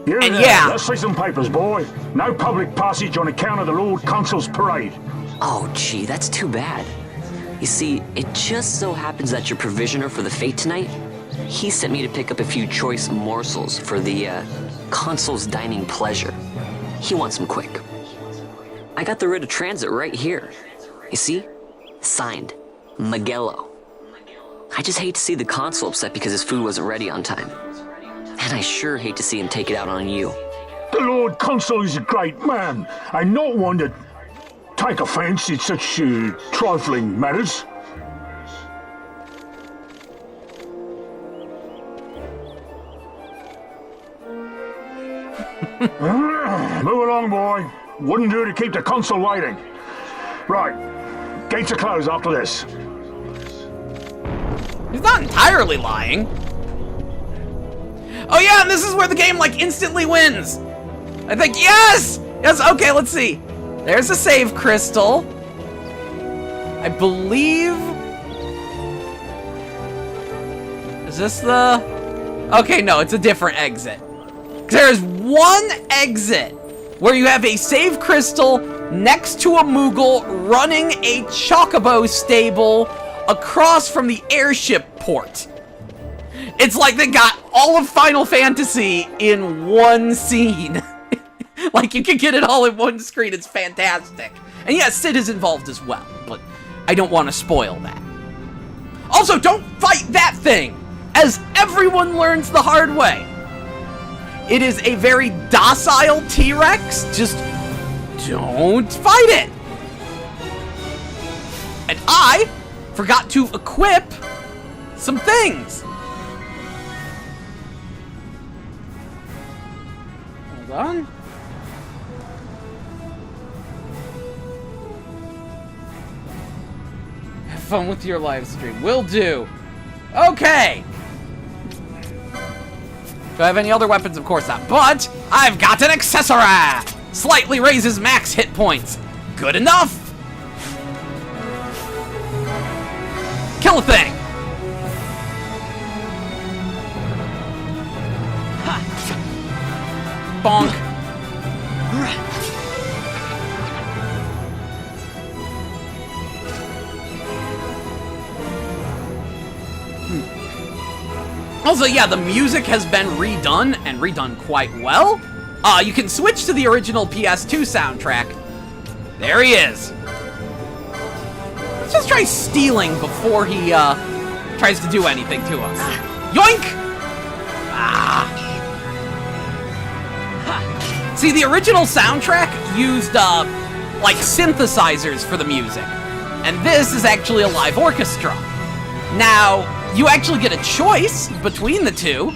And yeah, let's see some papers, boy. No public passage on account of the Lord Consul's parade. Oh, gee, that's too bad. You see, it just so happens that your provisioner for the fete tonight, he sent me to pick up a few choice morsels for the Consul's dining pleasure. He wants them quick. I got the writ of transit right here. You see? Signed, Magello. I just hate to see the Consul upset because his food wasn't ready on time. And I sure hate to see him take it out on you. The Lord Consul is a great man, and not one to take offense in such trifling matters. Move along, boy. Wouldn't do to keep the Consul waiting. Right. Gates are closed after this. He's not entirely lying. Oh yeah, and this is where the game, like, instantly wins. I think, yes! Yes, okay, let's see. There's a save crystal. I believe... Is this the... Okay, no, it's a different exit. There's one exit where you have a save crystal next to a Moogle running a Chocobo stable across from the airship port. It's like they got all of Final Fantasy in one scene. Like, you can get it all in one screen. It's fantastic. And yes, Sid is involved as well, but I don't want to spoil that. Also, don't fight that thing, as everyone learns the hard way. It is a very docile T-Rex. Just don't fight it. And I forgot to equip some things. Hold on. Have fun with your live stream. Will do. Okay. Do I have any other weapons? Of course not. But I've got an accessory! Slightly raises max hit points. Good enough! Kill a thing! Ha. Bonk. Also, yeah, the music has been redone, and redone quite well. You can switch to the original PS2 soundtrack. There he is. Let's just try stealing before he, tries to do anything to us. Yoink! Ah! Ha. See, the original soundtrack used, like, synthesizers for the music. And this is actually a live orchestra. Now, you actually get a choice between the two.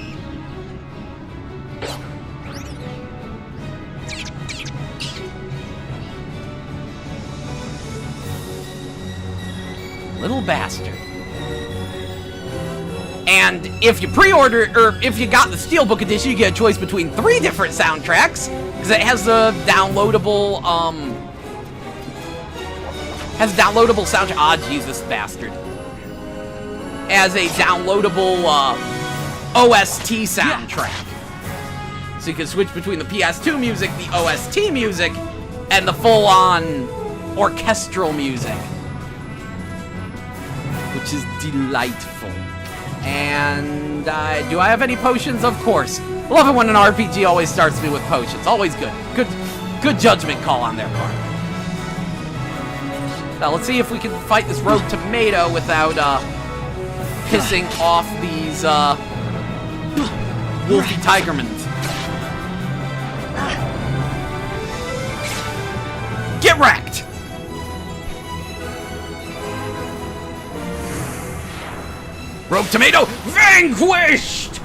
Little bastard. And if you pre-order, or if you got the Steelbook edition, you get a choice between 3 different soundtracks, because it has the downloadable, soundtrack. Ah, Jesus, bastard. As a downloadable OST soundtrack. So you can switch between the PS2 music, the OST music, and the full-on orchestral music, which is delightful. And do I have any potions? Of course. I love it when an RPG always starts me with potions. Always good. Good judgment call on their part. Now let's see if we can fight this rogue tomato without pissing off these wolfy tigermans. Get wrecked! Rogue tomato vanquished!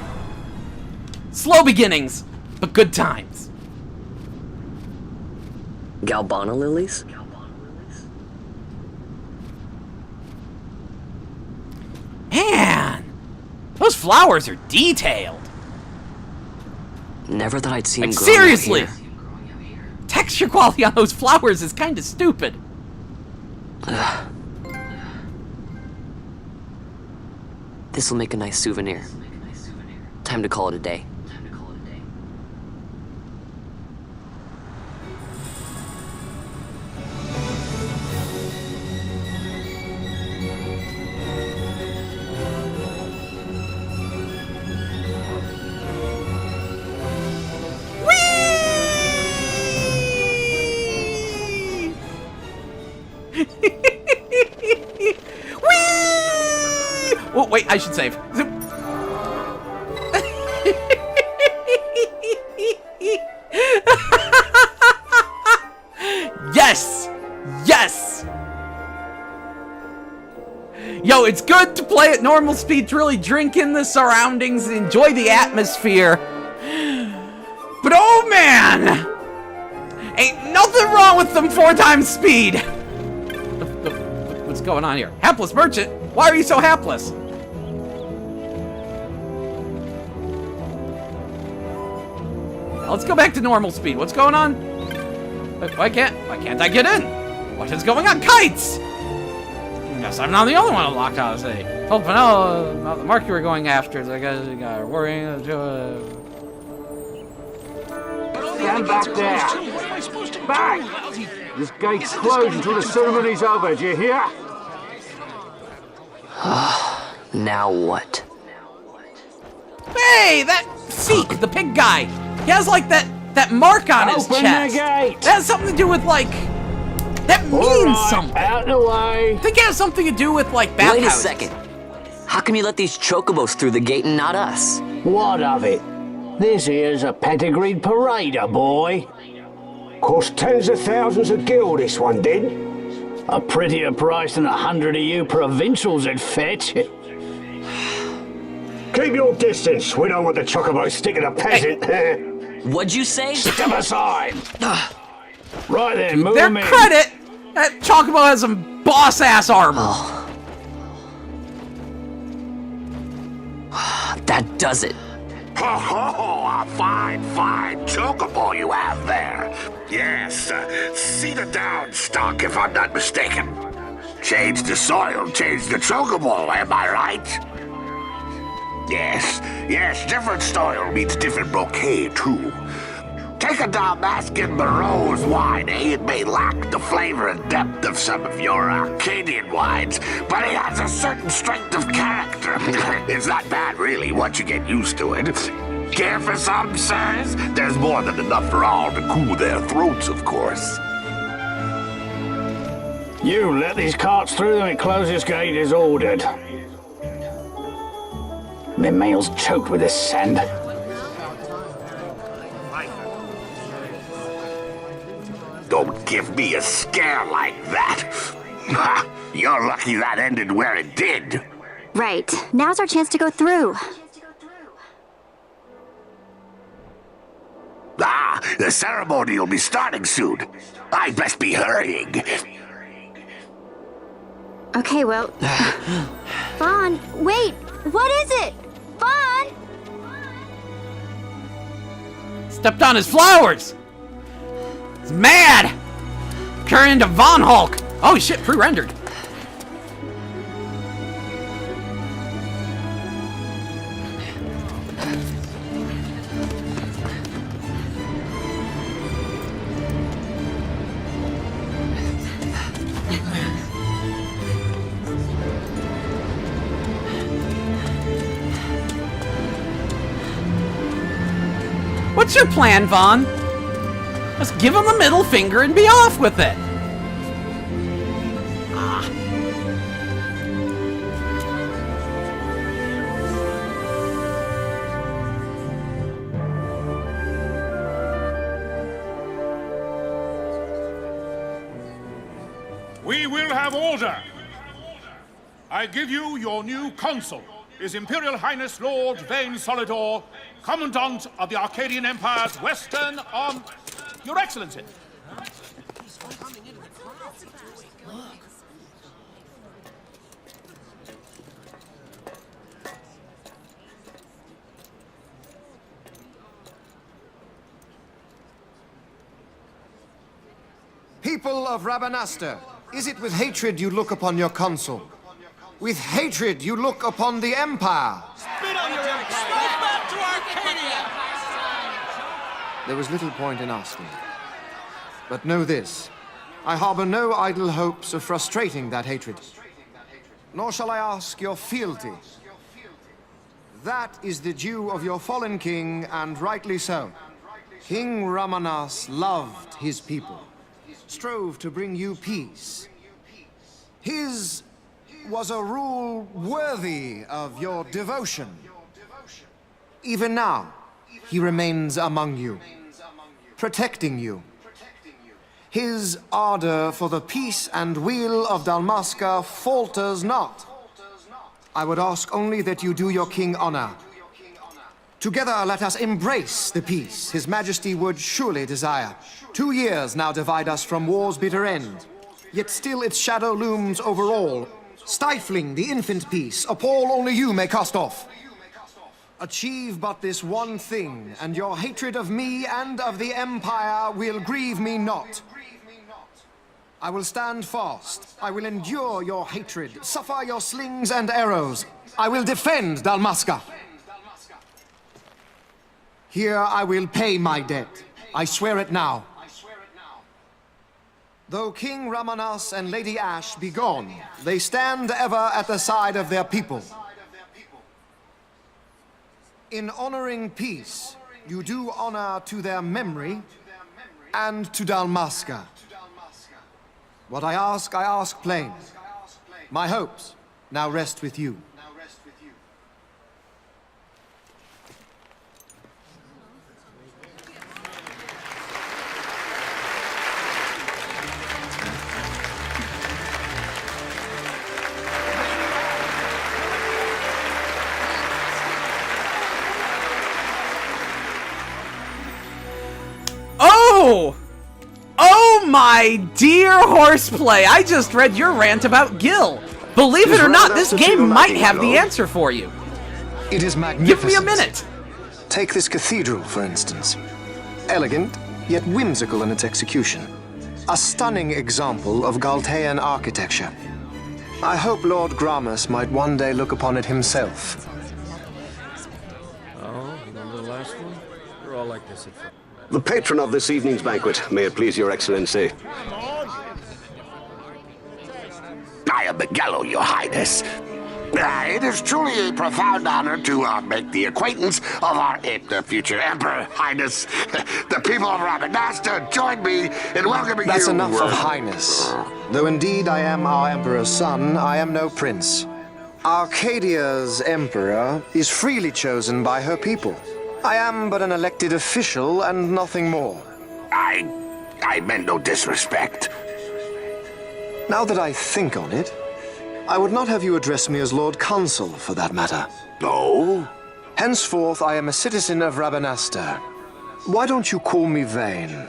Slow beginnings, but good times. Galbana lilies? Man, those flowers are detailed. Never thought I'd see him Like, growing out seriously! here. Texture quality on those flowers is kind of stupid. This'll make a nice souvenir. Time to call it a day. Oh, wait, I should save. Yes! Yes! Yo, it's good to play at normal speed to really drink in the surroundings and enjoy the atmosphere. But oh man! Ain't nothing wrong with them 4 times speed! What's going on here? Hapless merchant? Why are you so hapless? Let's go back to normal speed. What's going on? Why can't I get in? What is going on? Kites! Yes, I'm not the only one locked out of the city. Told Penel about the mark you were going after. I guess you got worrying. Stand back there. Back! This gate's closed until the ceremony's over. Do you hear? Now what? Hey, that Seek, the pig guy. He has like that mark on his Open chest. the gate. That has something to do with like. That means something. Out the way. I think it has something to do with like bathhouses. Wait a second. How come you let these chocobos through the gate and not us? What of it? This here's a pedigreed parader, boy. Cost tens of thousands of gil, this one did. A prettier price than 100 of you provincials would fetch. Keep your distance. We don't want the chocobo sticking a peasant. Hey. What'd you say? Step aside. Right then, move Their him in. credit, that chocobo has some boss-ass armor. That does it. Ho ho! A fine chocobo you have there. Yes, cedar down stock if I'm not mistaken. Change the soil, change the chocobo, am I right? Yes, different soil means different bouquet too. Take a Dalmascan Barrow's wine, It may lack the flavor and depth of some of your Arcadian wines, but it has a certain strength of character. It's not bad, really, once you get used to it. Care for some, sirs? There's more than enough for all to cool their throats, of course. You let these carts through and closest gate is ordered. My mail's choked with this sand. Don't give me a scare like that. You're lucky that ended where it did. Right. Now's our chance to go through. The ceremony will be starting soon. I best be hurrying. Okay, well... Fawn, wait! What is it? Fawn! Stepped on his flowers! He's mad! Turn into Von Hulk! Oh shit, pre-rendered. What's your plan, Vaughn? Just give him the middle finger and be off with it. Ah. We will have order. I give you your new consul, His Imperial Highness Lord Vane Solidor, Commandant of the Arcadian Empire's Western Arm... Your Excellency. People of Rabanastre, is it with hatred you look upon your consul? With hatred you look upon the Empire? Spit on your empire! Straight back to Arcadia! There was little point in asking. But know this, I harbor no idle hopes of frustrating that hatred. Nor shall I ask your fealty. That is the due of your fallen king, and rightly so. King Ramanas loved his people, strove to bring you peace. His was a rule worthy of your devotion. Even now, he remains among you, protecting you. His ardor for the peace and weal of Dalmasca falters not. I would ask only that you do your king honor. Together let us embrace the peace His Majesty would surely desire. 2 years now divide us from war's bitter end, yet still its shadow looms over all, stifling the infant peace a pall only you may cast off. Achieve but this one thing, and your hatred of me and of the Empire will grieve me not. I will stand fast. I will endure your hatred, suffer your slings and arrows. I will defend Dalmasca. Here I will pay my debt. I swear it now. Though King Ramanas and Lady Ash be gone, they stand ever at the side of their people. In honoring peace, you do honor to their memory and to Dalmasca. What I ask plain. My hopes now rest with you. Oh! Oh my dear horseplay! I just read your rant about Gil. Believe it or not, this game might have the answer for you. It is magnificent. Give me a minute. Take this cathedral, for instance. Elegant, yet whimsical in its execution. A stunning example of Galtean architecture. I hope Lord Gramus might one day look upon it himself. Oh, remember the last one? You're all like this at first. The patron of this evening's banquet, may it please your excellency. I am Miguel, your highness. It is truly a profound honor to make the acquaintance of our future emperor, highness. The people of Rabanastre join me in welcoming you. That's enough of highness. Though indeed I am our emperor's son, I am no prince. Arcadia's emperor is freely chosen by her people. I am but an elected official and nothing more. I meant no disrespect. Now that I think on it, I would not have you address me as Lord Consul, for that matter. No? Henceforth, I am a citizen of Rabanastre. Why don't you call me Vane?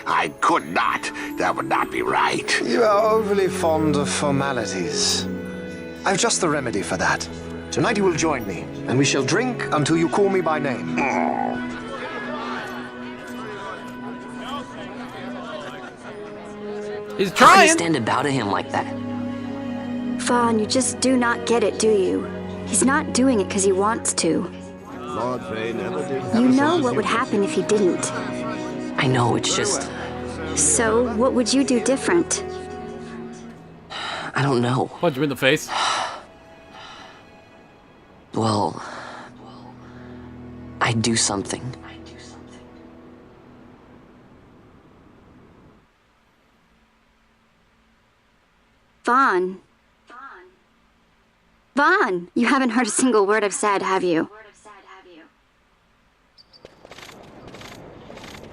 I could not. That would not be right. You are overly fond of formalities. I've just the remedy for that. Tonight you will join me, and we shall drink until you call me by name. He's How can trying. you stand to bow to him like that? Fawn, you just do not get it, do you? He's not doing it because he wants to. Lord Vane never did. You know what would happen if he didn't. I know, it's just... So, what would you do different? I don't know. Punch him in the face. I'd do something. Vaughn. Vaughn, you haven't heard a single word I've said, have you?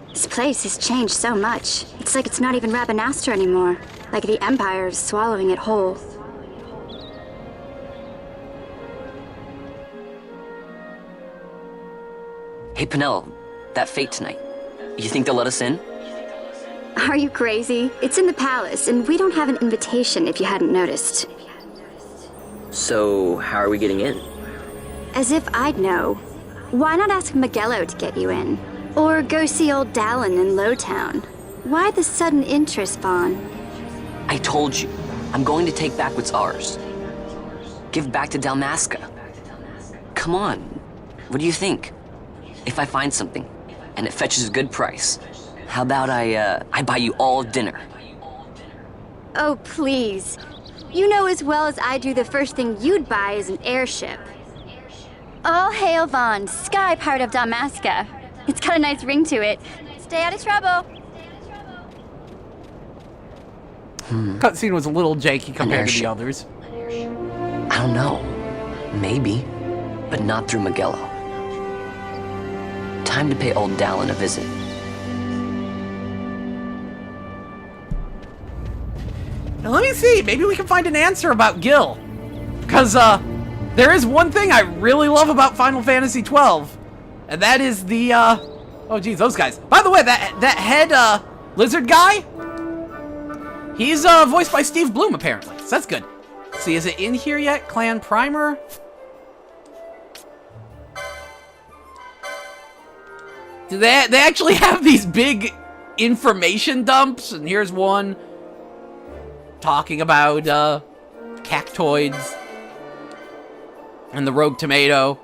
This place has changed so much. It's like it's not even Rabanastre anymore. Like the Empire is swallowing it whole. Hey, Penelo, that fete tonight. You think they'll let us in? Are you crazy? It's in the palace, and we don't have an invitation if you hadn't noticed. So, how are we getting in? As if I'd know. Why not ask Magello to get you in? Or go see old Dallin in Lowtown? Why the sudden interest, Vaughn? I told you, I'm going to take back what's ours. Give back to Dalmasca. Come on, what do you think? If I find something, and it fetches a good price, how about I buy you all dinner? Oh, please. You know as well as I do the first thing you'd buy is an airship. All hail Vaughn, sky part of Dalmasca. It's got a nice ring to it. Stay out of trouble. Cutscene was a little janky compared to the others. I don't know. Maybe. But not through Magello. Time to pay old Dallin a visit. Now let me see, maybe we can find an answer about Gil. Because, there is one thing I really love about Final Fantasy XII. And that is the, oh geez, those guys. By the way, that head, lizard guy, he's, voiced by Steve Bloom, apparently. So that's good. Let's see, is it in here yet? Clan Primer? Do they actually have these big information dumps? And here's one talking about, cactoids and the rogue tomato.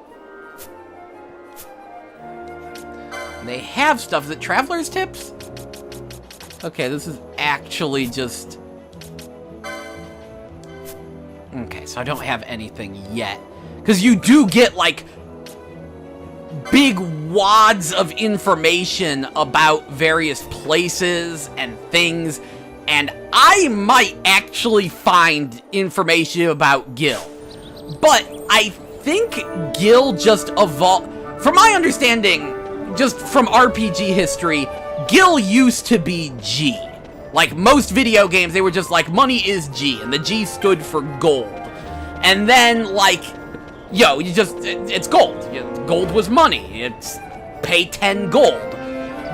They have stuff. Is it Traveler's Tips? Okay, this is actually just... Okay, so I don't have anything yet. Because you do get, like, big wads of information about various places and things. And I might actually find information about Gil. But I think Gil just evolved... From my understanding... Just from RPG history, Gil used to be G. Like most video games, they were just like, money is G, and the G stood for gold. And then, like, yo, it's gold. Gold was money. It's pay 10 gold.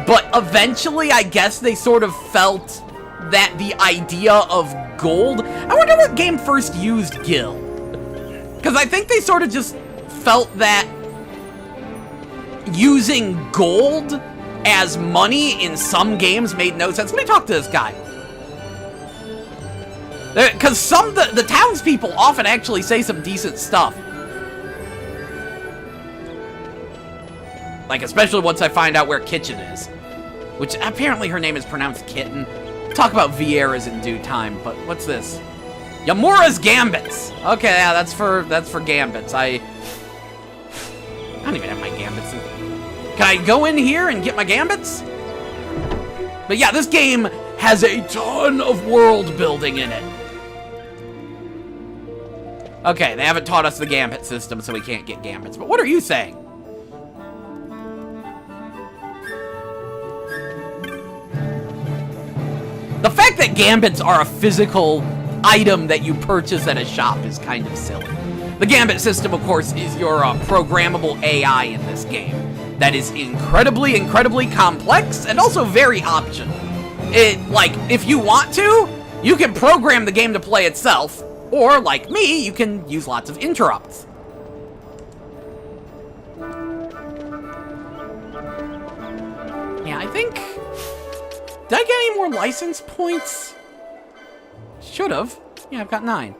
But eventually, I guess they sort of felt that the idea of gold... I wonder what game first used Gil. Because I think they sort of just felt that using gold as money in some games made no sense. Let me talk to this guy. Because the townspeople often actually say some decent stuff. Like, especially once I find out where Kitchen is. Which, apparently her name is pronounced Kitten. Talk about Vieira's in due time, but what's this? Yamura's Gambits! Okay, yeah, that's for Gambits. I don't even have my Gambits. Can I go in here and get my Gambits? But yeah, this game has a ton of world building in it. Okay, they haven't taught us the Gambit system, so we can't get Gambits. But what are you saying? The fact that Gambits are a physical item that you purchase at a shop is kind of silly. The Gambit system, of course, is your programmable AI in this game. That is incredibly, incredibly complex and also very optional. Like, if you want to, you can program the game to play itself, or, like me, you can use lots of interrupts. Yeah, I think... Did I get any more license points? Should've. Yeah, I've got 9.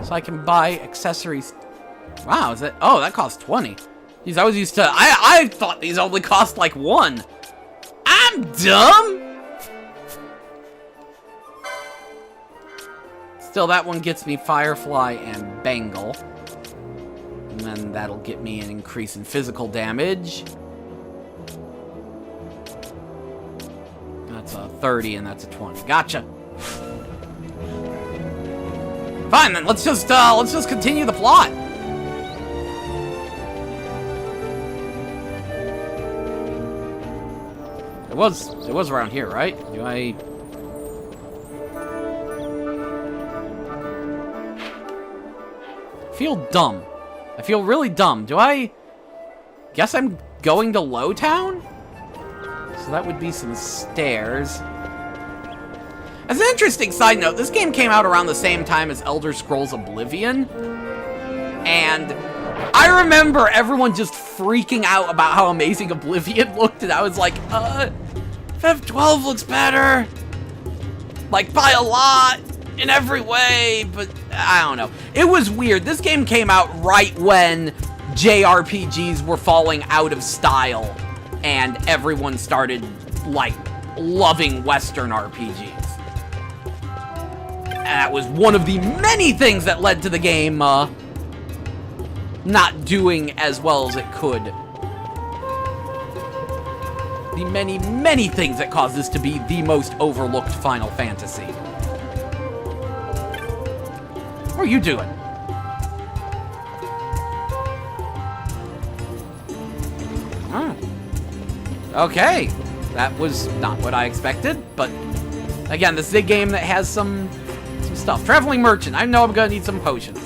So I can buy accessories. Wow, is that... Oh, that costs 20. Jeez, I was used to... I thought these only cost, like, 1. I'm dumb! Still, that one gets me Firefly and Bangle. And then that'll get me an increase in physical damage. 30, and that's a 20. Gotcha. Fine, then let's just continue the plot. It was around here, right? Do I... feel dumb. I feel really dumb. Do I... guess I'm going to Lowtown? So that would be some stairs. As an interesting side note, this game came out around the same time as Elder Scrolls Oblivion. And I remember everyone just freaking out about how amazing Oblivion looked, and I was like, FF12 looks better. Like, by a lot, in every way, but I don't know. It was weird. This game came out right when JRPGs were falling out of style, and everyone started, like, loving Western RPGs. And that was one of the many things that led to the game, not doing as well as it could. The many, many things that caused this to be the most overlooked Final Fantasy. What are you doing? Oh. Okay. That was not what I expected, but again, this is a game that has some stuff. Traveling Merchant. I know I'm gonna need some potions.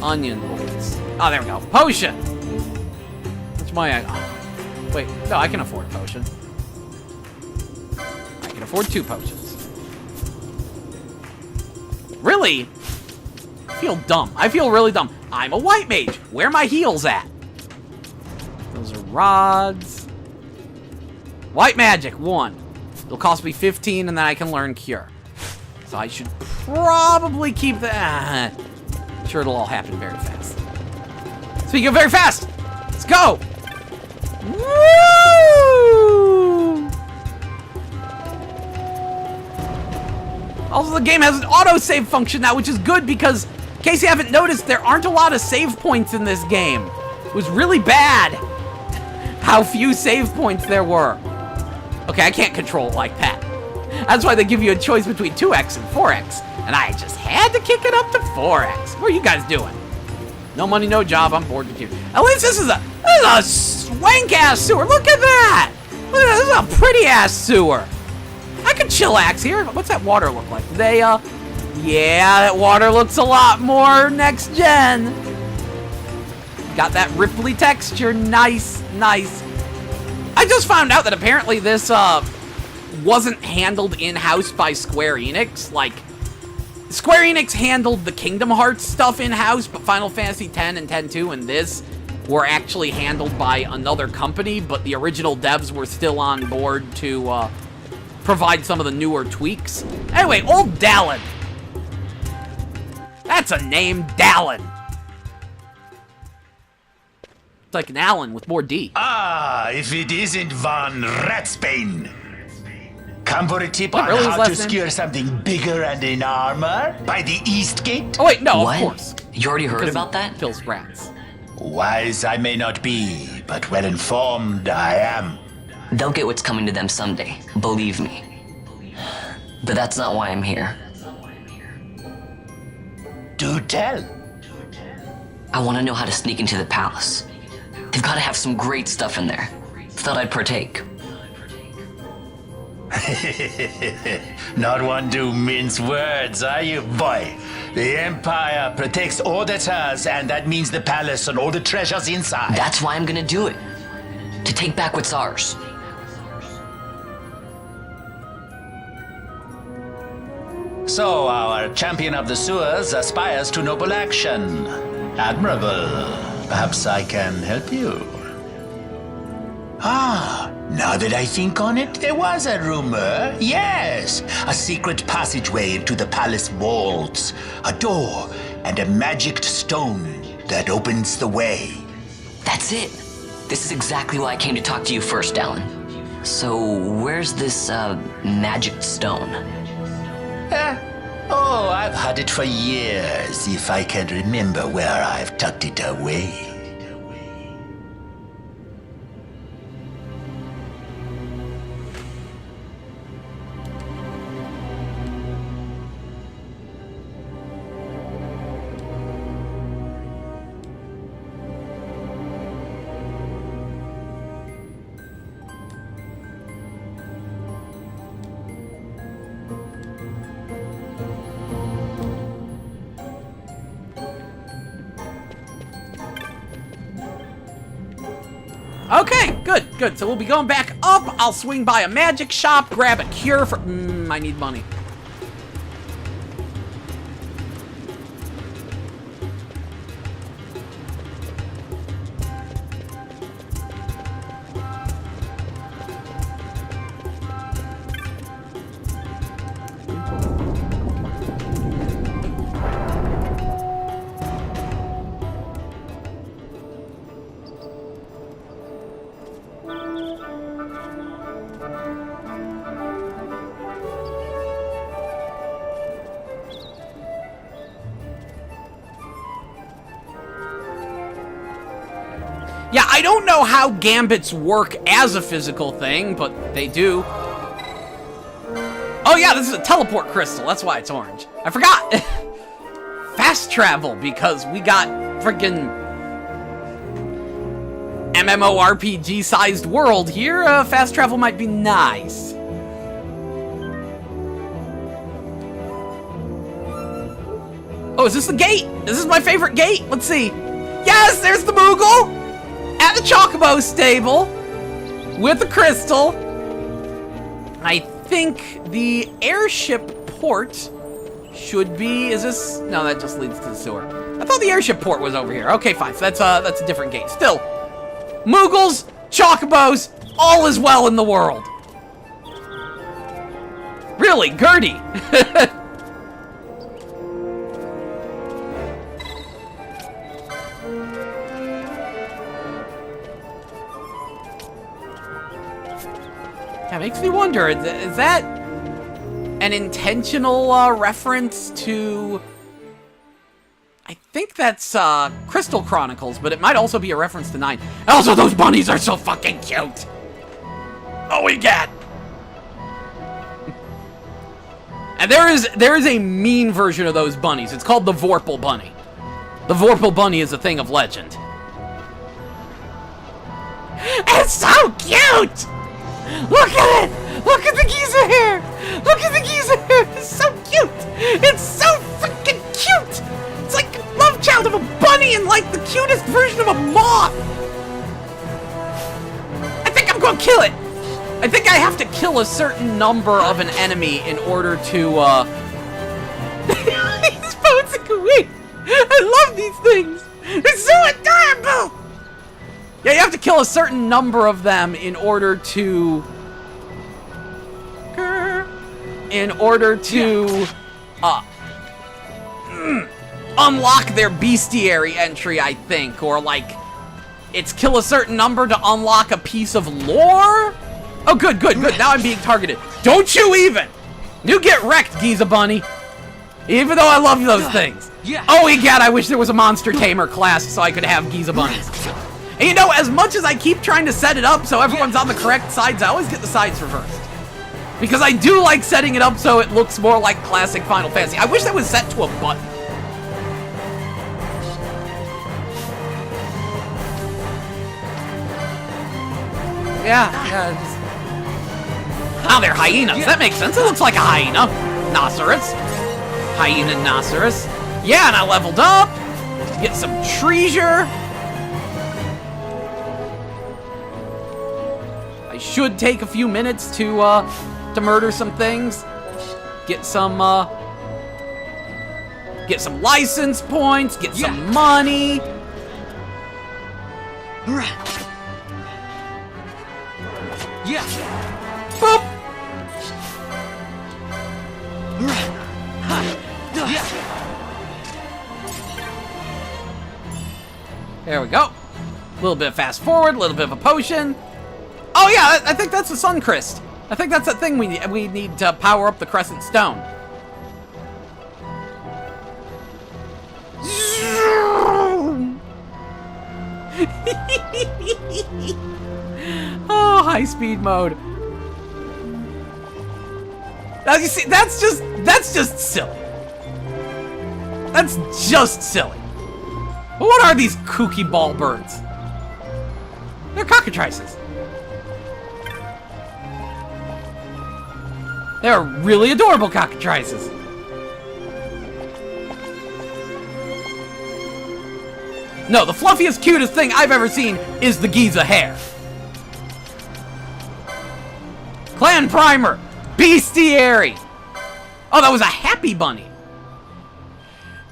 Onion bolts. Oh, there we go. Potion! What's my... oh. Wait, no, I can afford a potion. I can afford 2 potions. Really? I feel dumb. I feel really dumb. I'm a white mage. Where are my heals at? Those are rods. White magic, 1. It'll cost me 15, and then I can learn cure. So I should probably keep that. I'm sure it'll all happen very fast. Speaking of very fast, let's go! Woo! Also, the game has an autosave function now, which is good because, in case you haven't noticed, there aren't a lot of save points in this game. It was really bad how few save points there were. Okay, I can't control it like that. That's why they give you a choice between 2x and 4x. And I just had to kick it up to 4x. What are you guys doing? No money, no job. I'm bored with you. At least this is a swank-ass sewer. Look at that. Look at that. This is a pretty-ass sewer. I could chillax here. What's that water look like? Yeah, that water looks a lot more next gen. Got that ripply texture. Nice, nice. I just found out that apparently this wasn't handled in-house by Square Enix. Like, Square Enix handled the Kingdom Hearts stuff in-house, but Final Fantasy X and X-2 and this were actually handled by another company, but the original devs were still on board to provide some of the newer tweaks. Anyway, old Dallin. That's a name, Dallin. Like an Allen with more D. Ah, if it isn't Von Ratsbane. Come for a tip What, on really how his to last name? secure something bigger and in armor by the East Gate? Oh wait, no, What? of course. You already heard Because about it that? Kills rats. Wise I may not be, but well informed I am. They'll get what's coming to them someday, believe me. But that's not why I'm here. Do tell. I want to know how to sneak into the palace. They've got to have some great stuff in there. Thought I'd partake. Not one to mince words, are you, boy? The Empire protects all that's hers, and that means the palace and all the treasures inside. That's why I'm gonna do it. To take back what's ours. So, our champion of the sewers aspires to noble action. Admirable. Perhaps I can help you. Ah, now that I think on it, there was a rumor. Yes, a secret passageway into the palace vaults. A door and a magicked stone that opens the way. That's it. This is exactly why I came to talk to you first, Alan. So, where's this, magic stone? Oh, I've had it for years, if I can remember where I've tucked it away. Good, good. So we'll be going back up. I'll swing by a magic shop, grab a cure for... I need money. Yeah, I don't know how gambits work as a physical thing, but they do. Oh yeah, this is a teleport crystal. That's why it's orange. I forgot. Fast travel, because we got friggin' MMORPG-sized world here. Fast travel might be nice. Oh, is this the gate? This is my favorite gate. Let's see. Yes, there's the Moogle! At the Chocobo stable with a crystal. I think the airship port should be... Is this... No, that just leads to the sewer. I thought the airship port was over here. Okay, fine. So that's a different gate. Still, Moogles, Chocobos, all is well in the world. Really, Gertie. That makes me wonder, is that an intentional reference to... I think that's Crystal Chronicles, but it might also be a reference to 9. Also, those bunnies are so fucking cute! Oh, we get! And there is a mean version of those bunnies. It's called the Vorpal Bunny. The Vorpal Bunny is a thing of legend. It's so cute! Look at it! Look at the Giza hair! Look at the Giza hair! It's so cute! It's so freaking cute! It's like a love child of a bunny and like the cutest version of a moth! I think I'm gonna kill it! I think I have to kill a certain number of an enemy in order to, These boats are great! I love these things! They're so adorable! Yeah, you have to kill a certain number of them in order to... unlock their bestiary entry, I think. Or, like, it's kill a certain number to unlock a piece of lore? Oh, good, good, good. Now I'm being targeted. Don't you even! You get wrecked, Giza Bunny. Even though I love those things. Oh, egad, I wish there was a Monster Tamer class so I could have Giza Bunnies. And you know, as much as I keep trying to set it up so everyone's on the correct sides, I always get the sides reversed. Because I do like setting it up so it looks more like classic Final Fantasy. I wish that was set to a button. Yeah, just... Oh, they're hyenas. That makes sense. It looks like a hyena. Noceros. Hyena Noceros. Yeah, and I leveled up. Get some treasure. I should take a few minutes to murder some things. Get some license points, get some money. Yeah. Boop. There we go. A little bit of fast forward, a little bit of a potion. Oh yeah, I think that's the Sun Crest. I think that's that thing we need to power up the Crescent Stone. Oh, high speed mode. Now you see, that's just silly. That's just silly. But what are these kooky ball birds? They're cockatrices. They're really adorable cockatrices. No, the fluffiest, cutest thing I've ever seen is the Giza hair. Clan Primer. Bestiary. Oh, that was a happy bunny.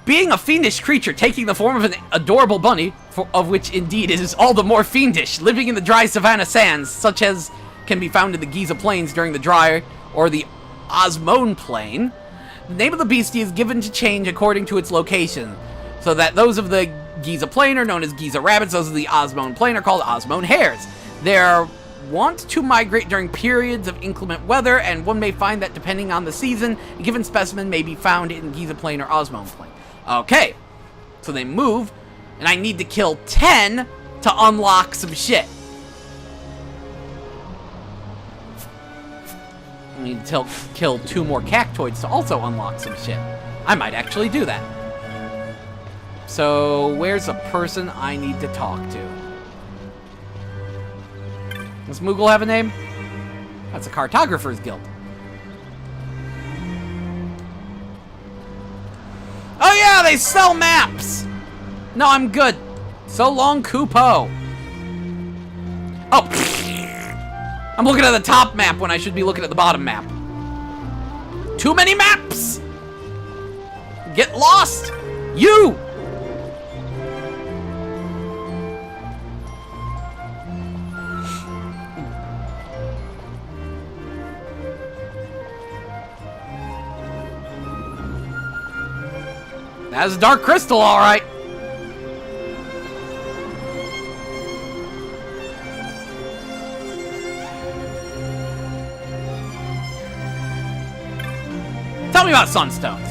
Being a fiendish creature taking the form of an adorable bunny, of which indeed it is all the more fiendish, living in the dry savanna sands, such as can be found in the Giza Plains during the dry or the Osmone Plain. The name of the beastie is given to change according to its location, so that those of the Giza Plain are known as Giza rabbits, those of the Osmone Plain are called Osmone hares. They're wont to migrate during periods of inclement weather, and one may find that depending on the season, a given specimen may be found in Giza Plain or Osmone Plain. Okay, so they move, and I need to kill 10 to unlock some shit. I need to kill 2 more cactoids to also unlock some shit. I might actually do that. So, where's a person I need to talk to? Does Moogle have a name? That's a Cartographer's Guild. Oh yeah, they sell maps! No, I'm good. So long, Kupo. Oh, I'm looking at the top map when I should be looking at the bottom map. Too many maps! Get lost! You! That's Dark Crystal, all right. Tell me about Sunstones.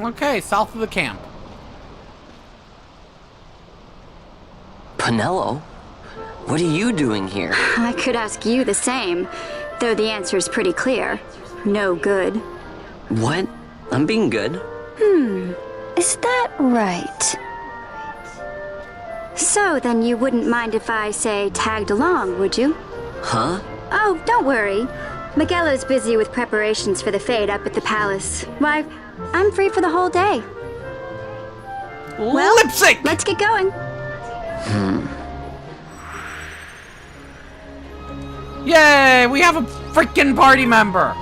Okay, south of the camp. Penelo? What are you doing here? I could ask you the same, though the answer's pretty clear. No good. What? I'm being good. Is that right? So, then you wouldn't mind if I, say, tagged along, would you? Huh? Oh, don't worry. Miguelo's busy with preparations for the fete up at the palace. Why, I'm free for the whole day. Well, lip sync! Let's get going. Yay, we have a freaking party member.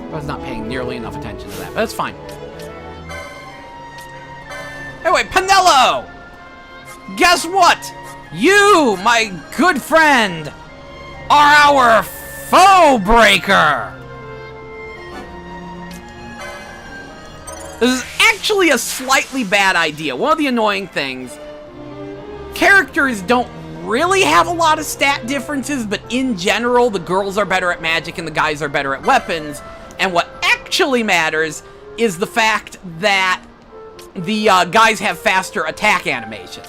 I was not paying nearly enough attention to that, but that's fine. Anyway, Penelo! Guess what? You, my good friend, are our foe breaker! This is actually a slightly bad idea. One of the annoying things, characters don't really have a lot of stat differences, but in general, the girls are better at magic and the guys are better at weapons. And what actually matters is the fact that the guys have faster attack animations.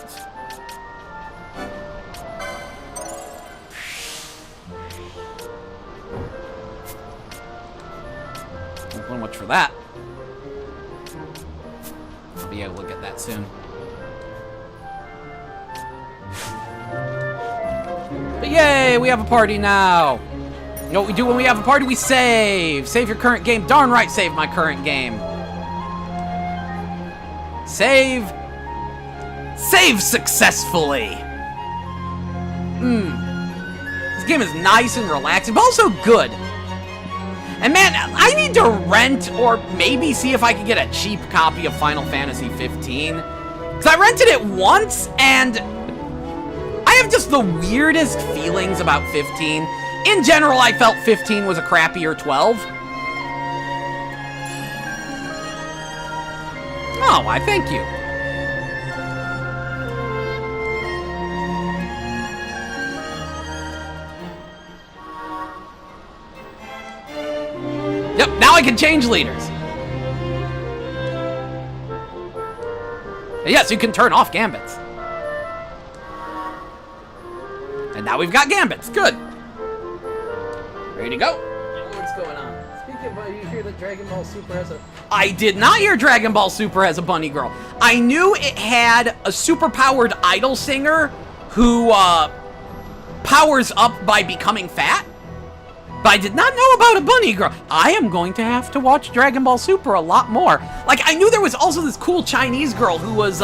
Not much for that. I'll be able to get that soon. But yay, we have a party now. You know what we do when we have a party? We save. Save your current game. Darn right, save my current game. Save. Save successfully. This game is nice and relaxing, but also good. And man, I need to rent or maybe see if I can get a cheap copy of Final Fantasy 15. Because I rented it once, and I have just the weirdest feelings about 15. In general, I felt 15 was a crappier 12. Oh, I thank you. Yep, now I can change leaders. Yes, you can turn off gambits. And now we've got gambits. Good. Ready to go. What's going on? Speaking of, you hear that Dragon Ball Super has a... I did not hear Dragon Ball Super has a bunny girl. I knew it had a super-powered idol singer who powers up by becoming fat. But I did not know about a bunny girl. I am going to have to watch Dragon Ball Super a lot more. Like, I knew there was also this cool Chinese girl who was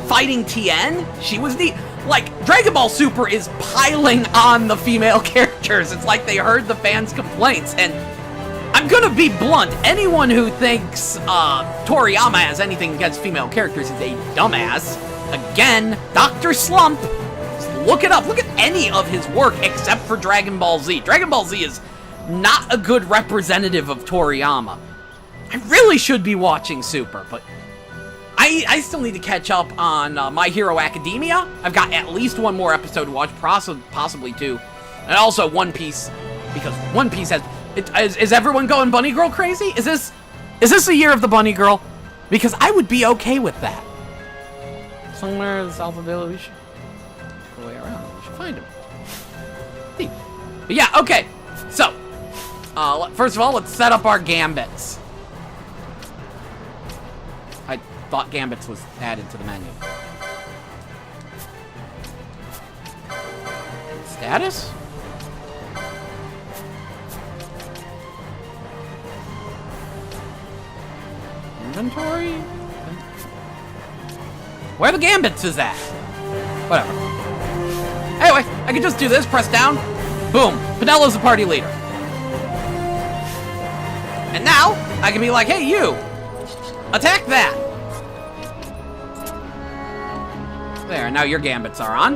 fighting Tien. She was neat. Like, Dragon Ball Super is piling on the female characters. It's like they heard the fans' complaints. And I'm gonna be blunt. Anyone who thinks Toriyama has anything against female characters is a dumbass. Again, Dr. Slump. Just look it up. Look at any of his work except for Dragon Ball Z. Dragon Ball Z is not a good representative of Toriyama. I really should be watching Super, but I still need to catch up on My Hero Academia. I've got at least one more episode to watch, possibly two. And also One Piece, because One Piece has... Is everyone going Bunny Girl crazy? Is this the year of the Bunny Girl? Because I would be okay with that. Somewhere in South Villa, we should go way around. We should find him. But yeah, okay. So, first of all, let's set up our gambits. I thought gambits was added to the menu. Status? Inventory? Where the gambits is at? Whatever. Anyway, I can just do this, press down. Boom. Penelo's the party leader. And now, I can be like, hey, you! Attack that! There, now your gambits are on.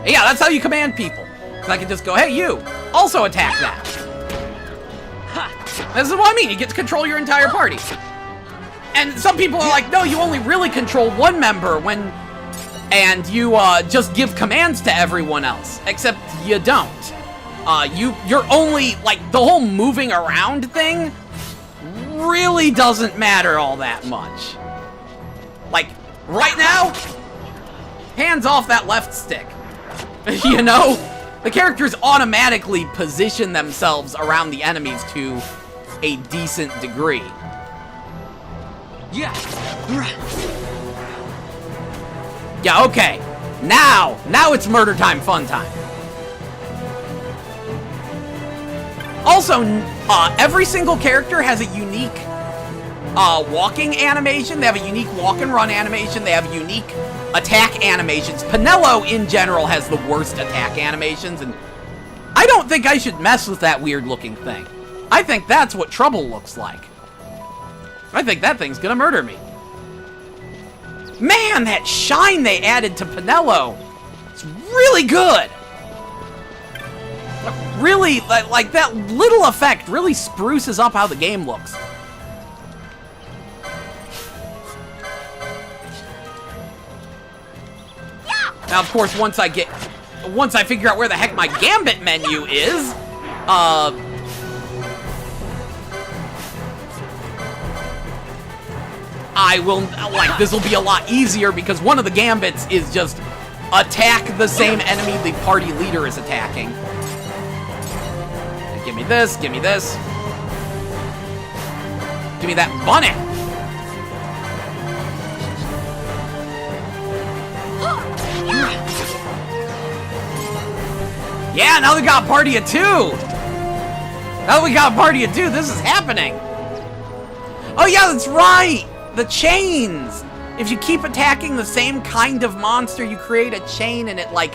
Yeah, that's how you command people. So I can just go, hey, you! Also attack that! This is what I mean, you get to control your entire party. And some people are like, no, you only really control one member when... And you just give commands to everyone else. Except you don't. You're only, like, the whole moving around thing really doesn't matter all that much. Like, right now, hands off that left stick. You know? The characters automatically position themselves around the enemies to a decent degree. Yeah. Yeah, okay. Now it's murder time, fun time. Also, every single character has a unique walking animation. They have a unique walk and run animation. They have unique attack animations. Penelo, in general, has the worst attack animations, and I don't think I should mess with that weird-looking thing. I think that's what trouble looks like. I think that thing's gonna murder me. Man, that shine they added to Penelo, it's really good. Really, like that little effect really spruces up how the game looks. Now, of course, once I figure out where the heck my Gambit menu is, I will, like, this will be a lot easier because one of the Gambits is just attack the same enemy the party leader is attacking. Give me this, give me this. Give me that bunny. Yeah, now we got a party of two. Now we got a party of two, this is happening. Oh yeah, that's right. The chains. If you keep attacking the same kind of monster, you create a chain and it, like,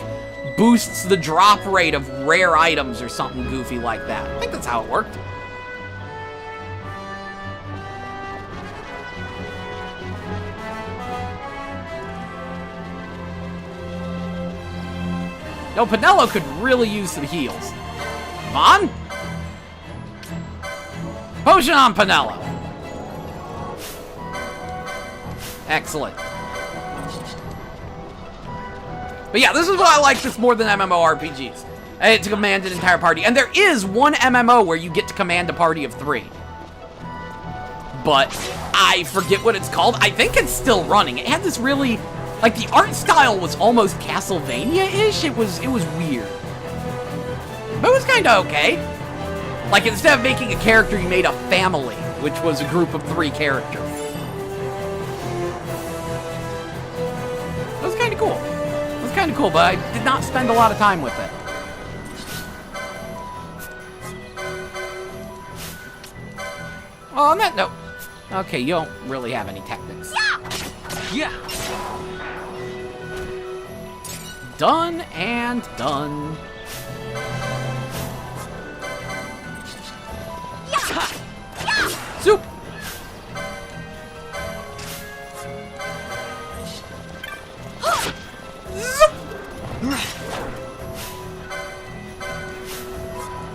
boosts the drop rate of rare items or something goofy like that. I think that's how it worked. No, Penelo could really use some heals. Come on. Potion on Penelo. Excellent. But yeah, this is why I like this more than MMORPGs. To command an entire party. And there is one MMO where you get to command a party of 3. But I forget what it's called. I think it's still running. It had this really... Like, the art style was almost Castlevania-ish. It was weird. But it was kind of okay. Like, instead of making a character, you made a family, which was a group of 3 characters. It was kind of cool. It was kind of cool, but I did not spend a lot of time with it. Well, on that note... Okay, you don't really have any tactics. Yeah! Done and done. Soup!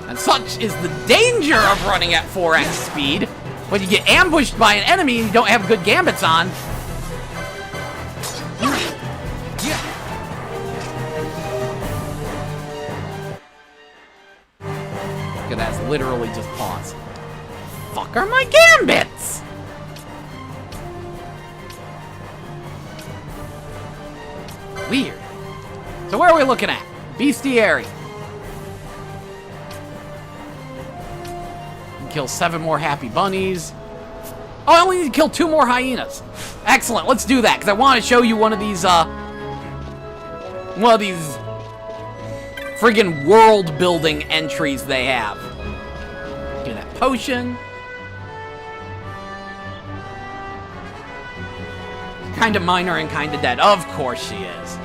And such is the danger of running at 4x speed. When you get ambushed by an enemy and you don't have good gambits on. Look at that, it's literally just pause. Fuck are my gambits? Weird. So where are we looking at? Bestiary. Kill 7 more happy bunnies. Oh, I only need to kill 2 more hyenas. Excellent, let's do that, because I want to show you one of these friggin' world-building entries they have. Get that potion. Kinda minor and kinda dead. Of course she is.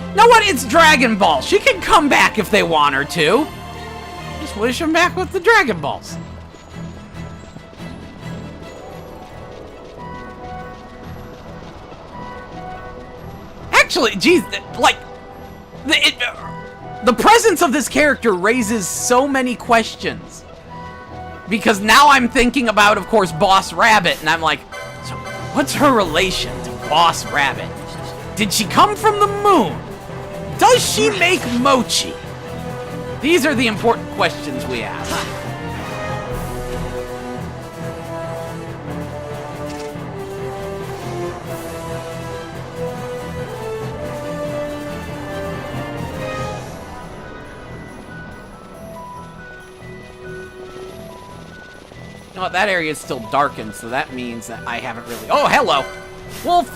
You know what? It's Dragon Ball. She can come back if they want her to. Just wish them back with the Dragon Balls. Actually, geez, like, the presence of this character raises so many questions. Because now I'm thinking about, of course, Boss Rabbit, and I'm like, so what's her relation to Boss Rabbit? Did she come from the moon? Does she make mochi? These are the important questions we ask. You know what? That area is still darkened, so that means that I haven't really... Oh, hello! Wolf!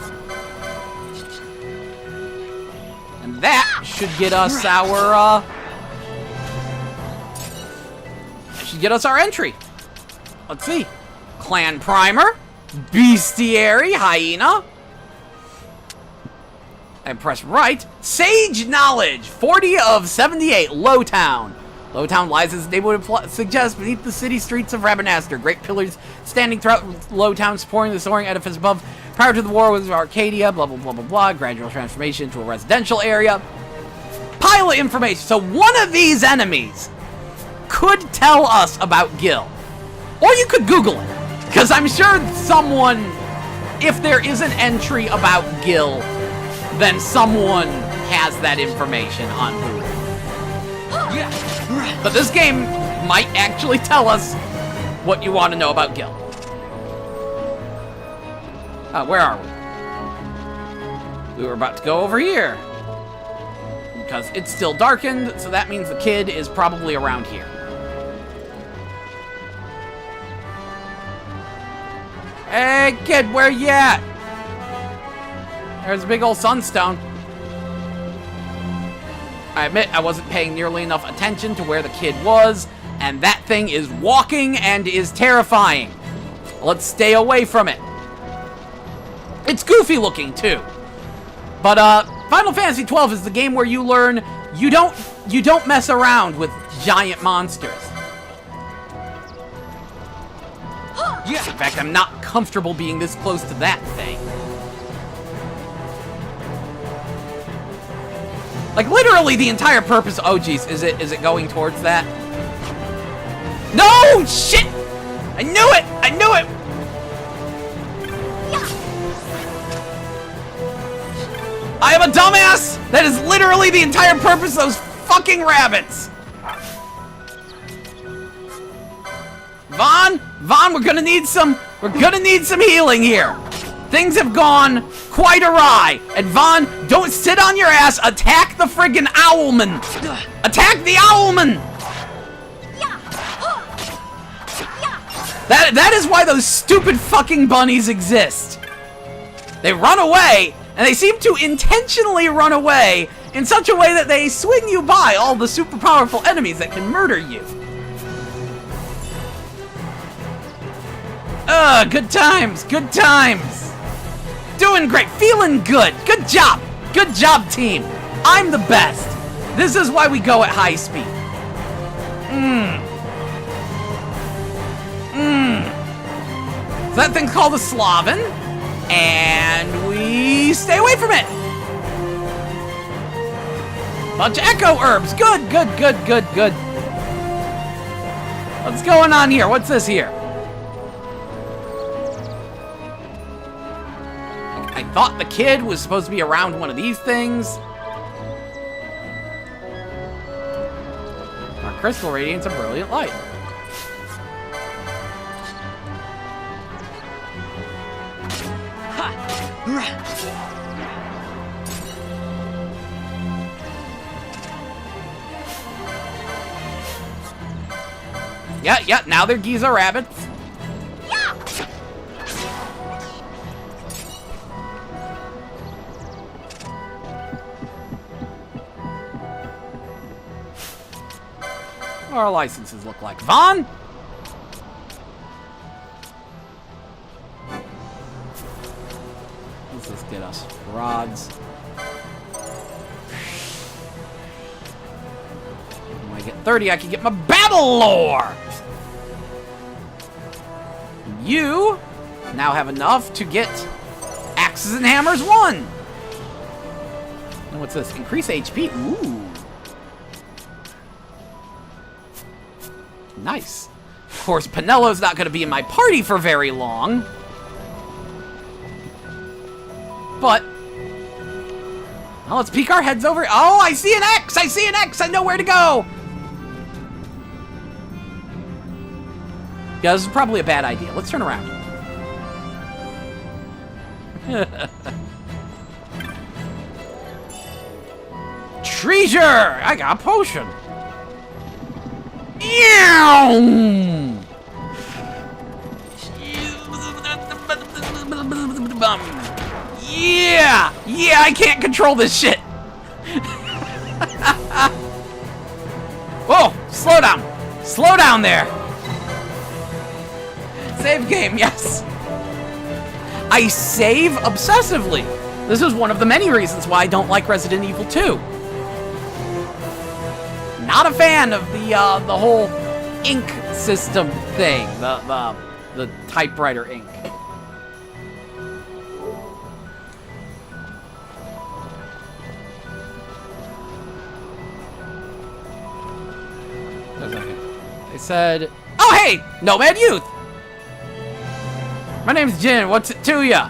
And that should get us our, get us our entry. Let's see. Clan Primer, Bestiary, Hyena. And press right. Sage Knowledge, 40 of 78, Lowtown. Lowtown lies, as the name would suggest, beneath the city streets of Rabanastre. Great pillars standing throughout Lowtown, supporting the soaring edifice above. Prior to the war was Arcadia, blah, blah, blah, blah, blah. Gradual transformation to a residential area. Pile of information. So one of these enemies could tell us about Gil. Or you could Google it. Because I'm sure someone, if there is an entry about Gil, then someone has that information on Google. But this game might actually tell us what you want to know about Gil. Where are we? We were about to go over here. Because it's still darkened, so that means the kid is probably around here. Hey, kid, where you at? There's a big old sunstone. I admit I wasn't paying nearly enough attention to where the kid was, and that thing is walking and is terrifying. Let's stay away from it. It's goofy looking too. But Final Fantasy XII is the game where you learn you don't mess around with giant monsters. In fact, I'm not comfortable being this close to that thing. Like literally the entire purpose. Oh geez, is it going towards that? No shit! I knew it! I knew it! I am a dumbass! That is literally the entire purpose of those fucking rabbits! Vaughn, we're gonna need some healing here. Things have gone quite awry. And Vaughn, don't sit on your ass, attack the friggin' owlman! Attack the owlman! That is why those stupid fucking bunnies exist. They run away, and they seem to intentionally run away in such a way that they swing you by all the super powerful enemies that can murder you. Good times, good times. Doing great, feeling good. Good job, team. I'm the best. This is why we go at high speed. So that thing's called a Slavin, and we stay away from it. Bunch of echo herbs. Good. What's going on here? What's this here? I thought the kid was supposed to be around one of these things. Our crystal radiates a brilliant light. Yeah, now they're Giza rabbits. What do our licenses look like? Vaughn? What's this get us? Rods. When I get 30, I can get my Babble lore! You now have enough to get Axes and Hammers 1! And what's this? Increase HP? Ooh. Nice. Of course, Pinello's not going to be in my party for very long. But, well, let's peek our heads over. Oh, I see an X! I see an X! I know where to go! Yeah, this is probably a bad idea. Let's turn around. Treasure! I got a potion. Yeah, I can't control this shit. Whoa, slow down there. Save game, yes. I save obsessively. This is one of the many reasons why I don't like Resident Evil 2. Not a fan of the whole ink system thing, the typewriter ink. They said, "Oh hey, Nomad Youth. My name's Jin. What's it to ya?"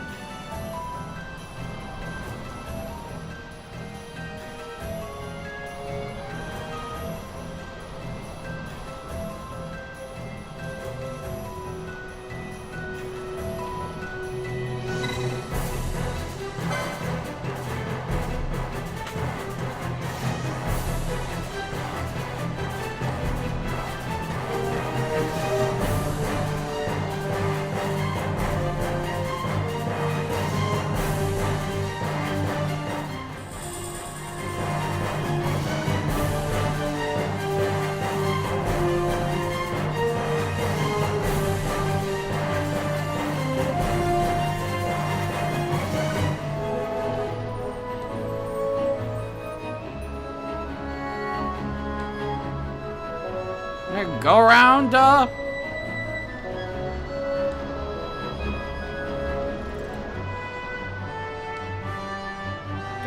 Go around, Go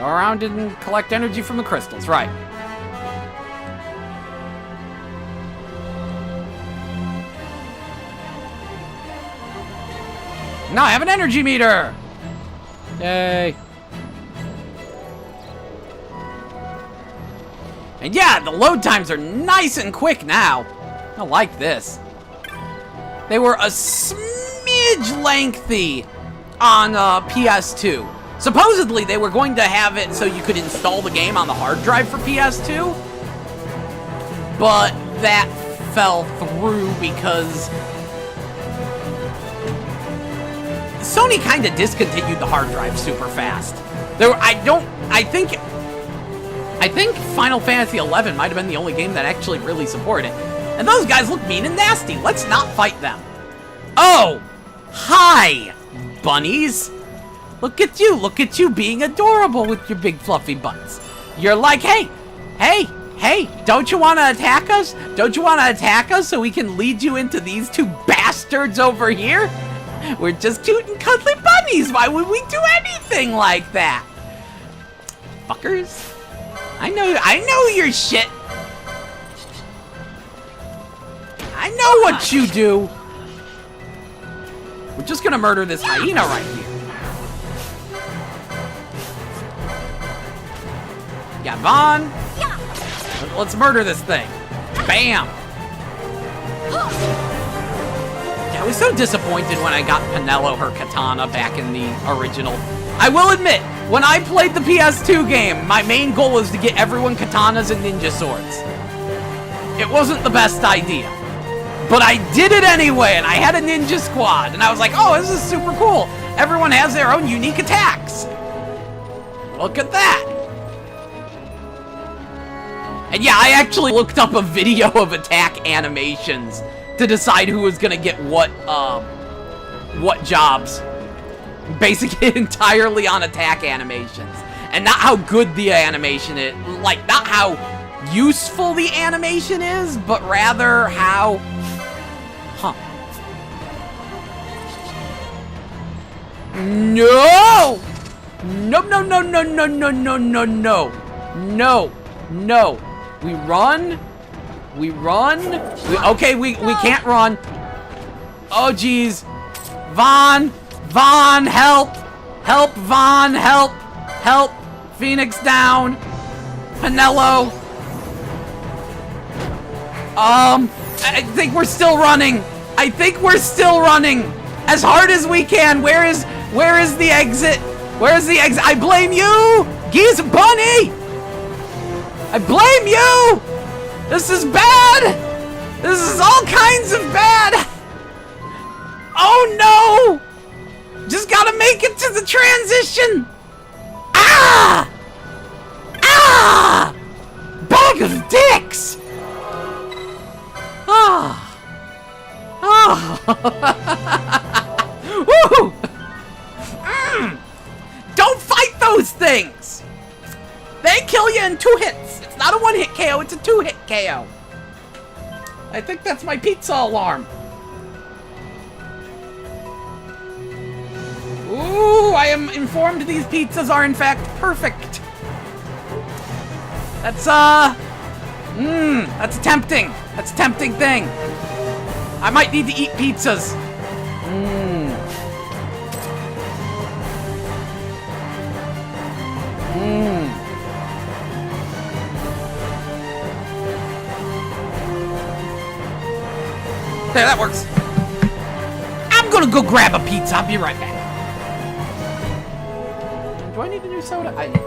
around and collect energy from the crystals, right. Now I have an energy meter! Yay. And yeah, the load times are nice and quick now. I like this. They were a smidge lengthy on PS2. Supposedly, they were going to have it so you could install the game on the hard drive for PS2. But that fell through because Sony kind of discontinued the hard drive super fast. I think Final Fantasy XI might have been the only game that actually really supported it. And those guys look mean and nasty. Let's not fight them. Oh, hi, bunnies. Look at you being adorable with your big fluffy butts. You're like, hey, don't you want to attack us? Don't you want to attack us so we can lead you into these two bastards over here? We're just cute and cuddly bunnies. Why would we do anything like that? Fuckers. I know your shit. I know what you do. We're just gonna murder this hyena right here. Yeah, Vaughn. Let's murder this thing. Bam. Yeah, I was so disappointed when I got Penelo her katana back in the original. I will admit, when I played the PS2 game, my main goal was to get everyone katanas and ninja swords. It wasn't the best idea. But I did it anyway, and I had a ninja squad, and I was like, oh, this is super cool. Everyone has their own unique attacks. Look at that. And yeah, I actually looked up a video of attack animations to decide who was gonna get what jobs. Basically entirely on attack animations. And not how good the animation is, like, not how useful the animation is, but rather how... No! No, no, no, no, no, no, no, no, no. No. No. We run. We run. Okay, we can't run. Oh, jeez. Vaughn. Vaughn, help. Help, Vaughn, help. Help. Phoenix down. Penelo. I think we're still running. I think we're still running. As hard as we can. Where is the exit? Where's the exit? I blame you! Geese Bunny! I blame you! This is bad! This is all kinds of bad! Oh no! Just gotta make it to the transition! Ah! Ah! Bag of dicks! Ah! Ah! Woo! Don't fight those things! They kill you in 2 hits. It's not a 1-hit KO, it's a 2-hit KO. I think that's my pizza alarm. Ooh, I am informed these pizzas are in fact perfect. That's that's tempting. That's a tempting thing. I might need to eat pizzas. There, that works. I'm gonna go grab a pizza. I'll be right back. Do I need a new soda? I do.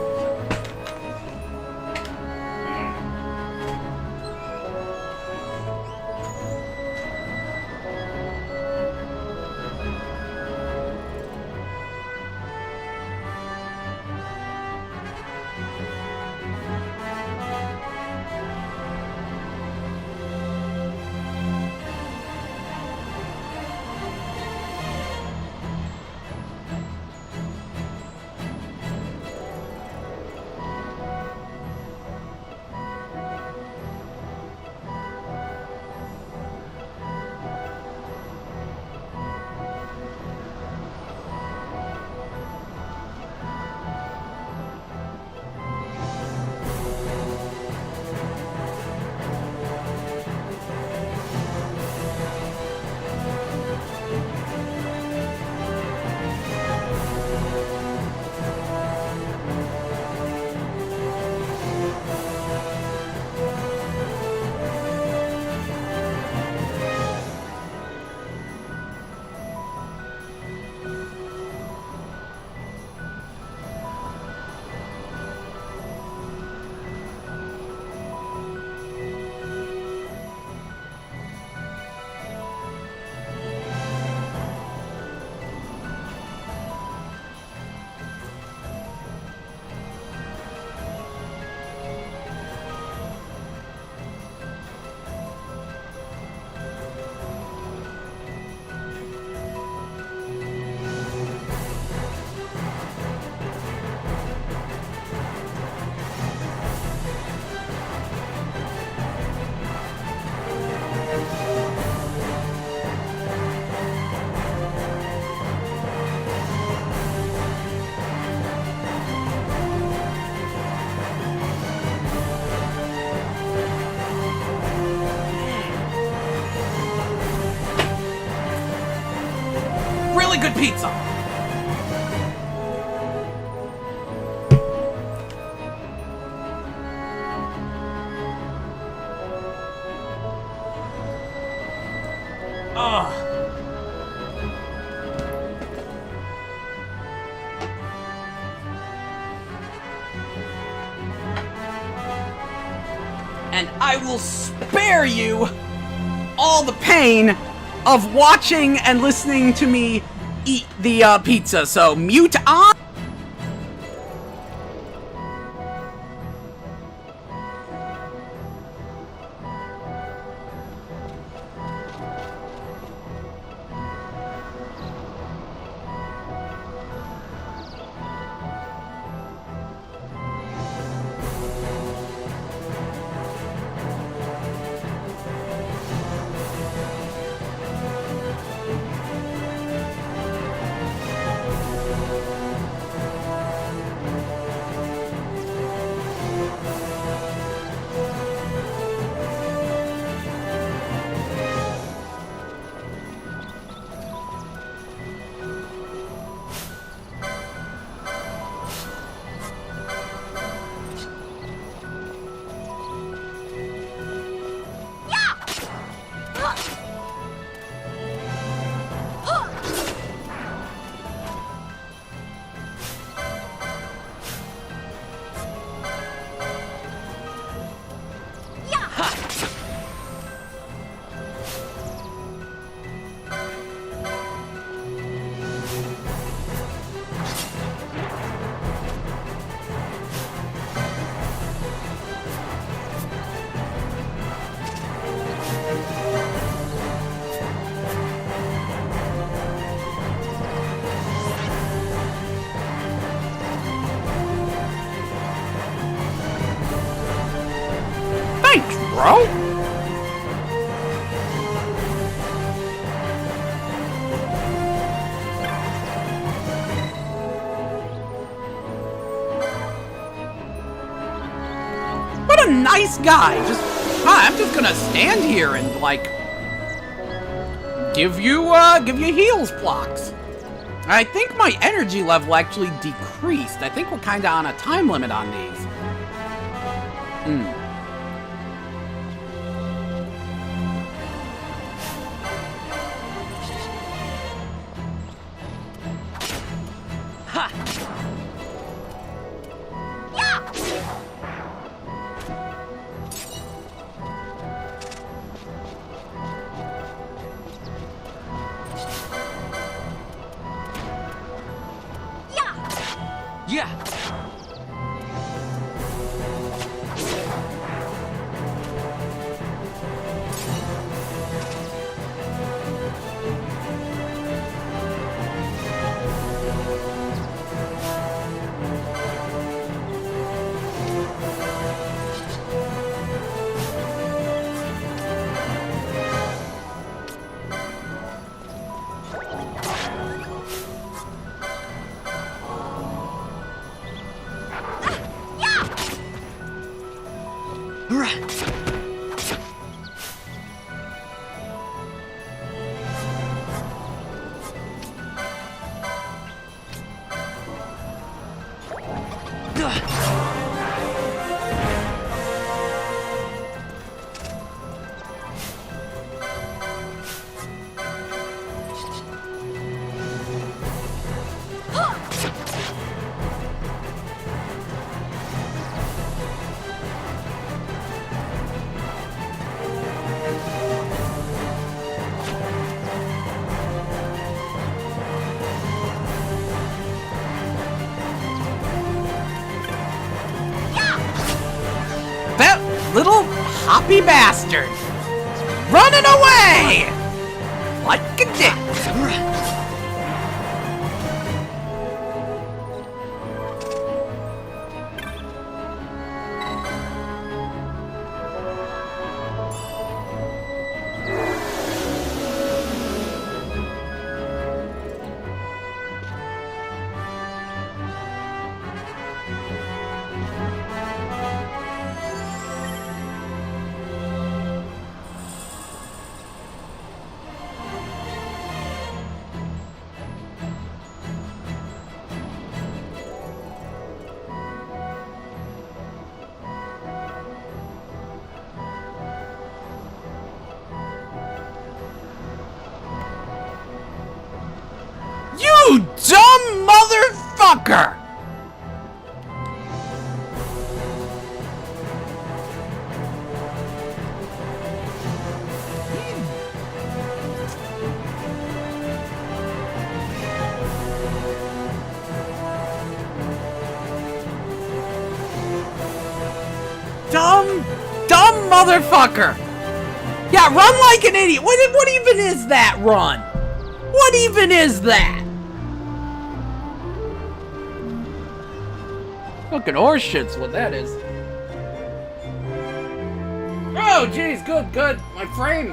really good pizza. Ugh. And I will spare you all the pain of watching and listening to me eat the pizza. So mute on. Thanks, bro. What a nice guy. I'm just gonna stand here and like give you heals blocks. I think my energy level actually decreased. I think we're kind of on a time limit on these. Yeah. Little hoppy bastard! Running away! Like a dick! You dumb motherfucker! Dumb motherfucker! Yeah, run like an idiot. What even is that run? What even is that? Fucking horseshit's what that is. Oh, jeez, good.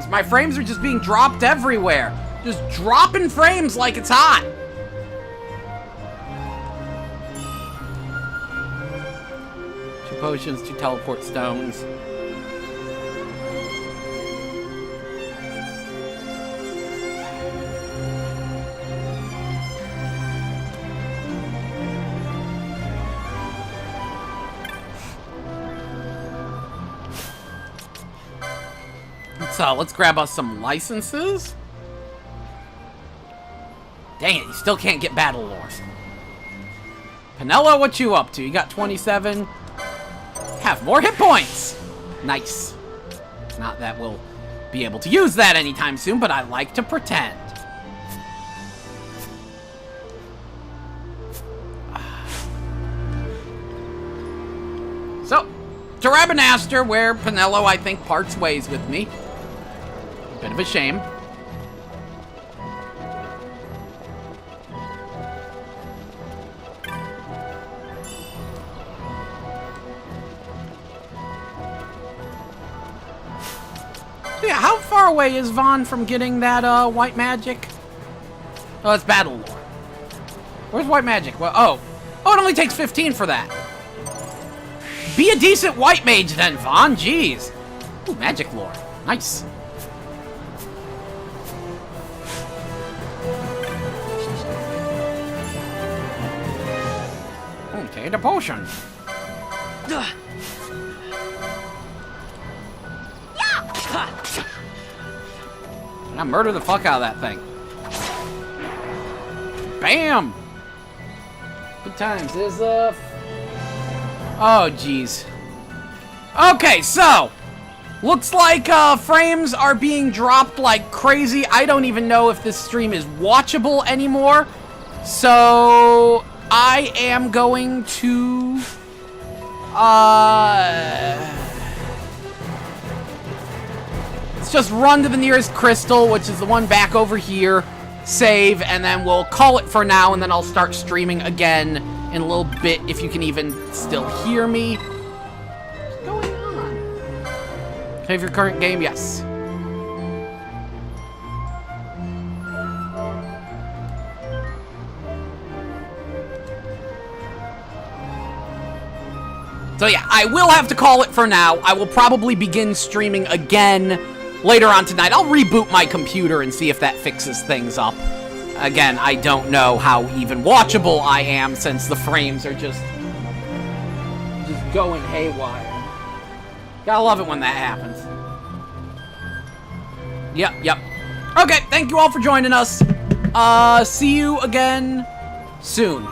My frames are just being dropped everywhere. Just dropping frames like it's hot. Potions, 2 teleport stones. So, let's grab us some licenses. Dang it, you still can't get battle lores. Penelo, what you up to? You got 27. Have more hit points! Nice. Not that we'll be able to use that anytime soon, but I like to pretend. So, to Rabanaster, where Penelo, I think, parts ways with me. Bit of a shame. Yeah, how far away is Vaughn from getting that white magic? Oh, it's battle lore. Where's white magic? Well, oh, it only takes 15 for that. Be a decent white mage then, Vaughn. Jeez. Ooh, magic lore. Nice. Okay, the potion. I murder the fuck out of that thing. Bam! Good times. There's oh, jeez. Okay, so looks like frames are being dropped like crazy. I don't even know if this stream is watchable anymore. So I am going to let's just run to the nearest crystal, which is the one back over here, save, and then we'll call it for now, and then I'll start streaming again in a little bit, if you can even still hear me. What's going on? Save your current game? Yes. So yeah, I will have to call it for now. I will probably begin streaming again later on tonight. I'll reboot my computer and see if that fixes things up. Again, I don't know how even watchable I am since the frames are just going haywire. Gotta love it when that happens. Yep. Okay, thank you all for joining us. See you again soon.